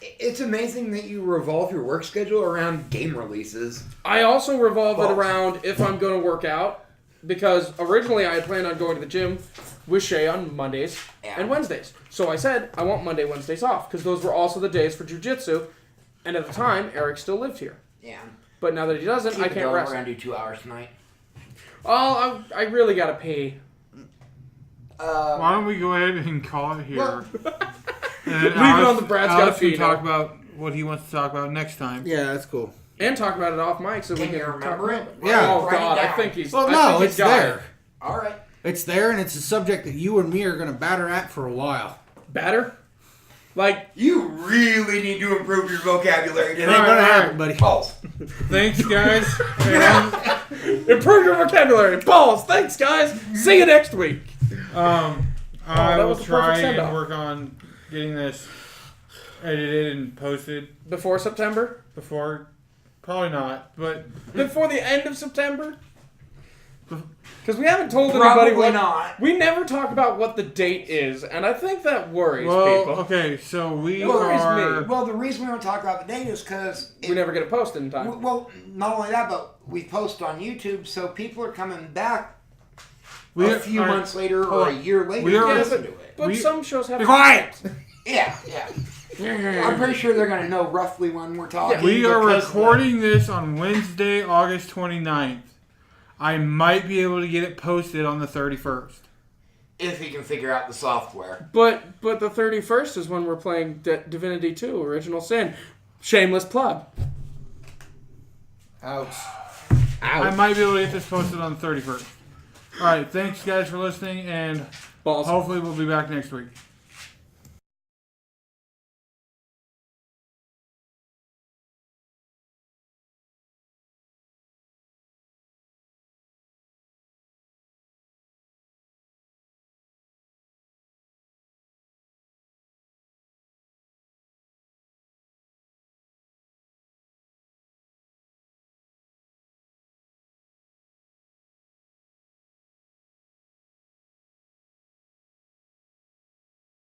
A: It's amazing that you revolve your work schedule around game releases.
B: I also revolve it
A: Well-
B: around if I'm going to work out, because originally I had planned on going to the gym with Shay on Mondays and Wednesdays. So I said I want Monday, Wednesdays off, because those were also the days for jiu-jitsu, and at the time, Eric still lived here.
A: Yeah.
B: But now that he doesn't,
A: Keep
B: I
A: it
B: can't
A: going.
B: wrestle.
A: We're going to do 2 hours tonight.
B: Oh, I really got to pee.
E: Why don't we go ahead and call it here?
A: Well-
E: And then
B: Leave it on the Brad's gotta
E: Alex can
B: pee
E: talk
B: now.
E: about what he wants to talk about next time.
F: Yeah, that's cool.
B: And talk about it off mic so we
A: Can
B: can
A: you
B: talk
A: remember
B: about
A: it?
F: Yeah.
B: Oh,
A: Write it
B: God, I
A: down.
B: think he's...
F: Well,
B: I
F: no,
B: think he's
F: it's
B: got
F: there.
B: it.
A: All right.
F: It's there, and it's a subject that you and me are going to batter at for a while.
B: Batter? Like,
A: You really need to improve your vocabulary
F: It ain't
A: today.
F: going to happen, buddy.
A: Pulse.
E: Thanks, guys. And,
B: improve your vocabulary. Balls. Thanks, guys. See you next week.
E: I
B: that
E: will
B: was the perfect
E: try and
B: send-off.
E: work on getting this edited and posted
B: Before September?
E: before. Probably not, but
B: Before the end of September? Because we haven't told
A: Probably
B: anybody what...
A: not.
B: We never talk about what the date is, and I think that worries
E: well,
B: people.
E: okay. So we
B: It worries
E: are.
B: me.
A: Well, the reason we don't talk about the date is because...
B: We never get it posted in time.
A: Well, not only that, but we post on YouTube, so people are coming back
E: We
A: a few
E: are-
A: months later
E: hold
A: or a
E: on.
A: year later
E: We
A: to
E: are-
A: listen to it.
B: But
E: we-
B: some shows have...
F: Be quiet!
A: Yeah, yeah. I'm pretty sure they're going to know roughly when we're talking.
E: We are
A: because,
E: recording this on Wednesday, August 29th. I might be able to get it posted on the 31st.
A: if he can figure out the software.
B: But the 31st is when we're playing Divinity 2, Original Sin. Shameless plug.
F: Ouch.
E: I might be able to get this posted on the 31st. Alright, thanks guys for listening, and
B: Balls.
E: hopefully we'll be back next week.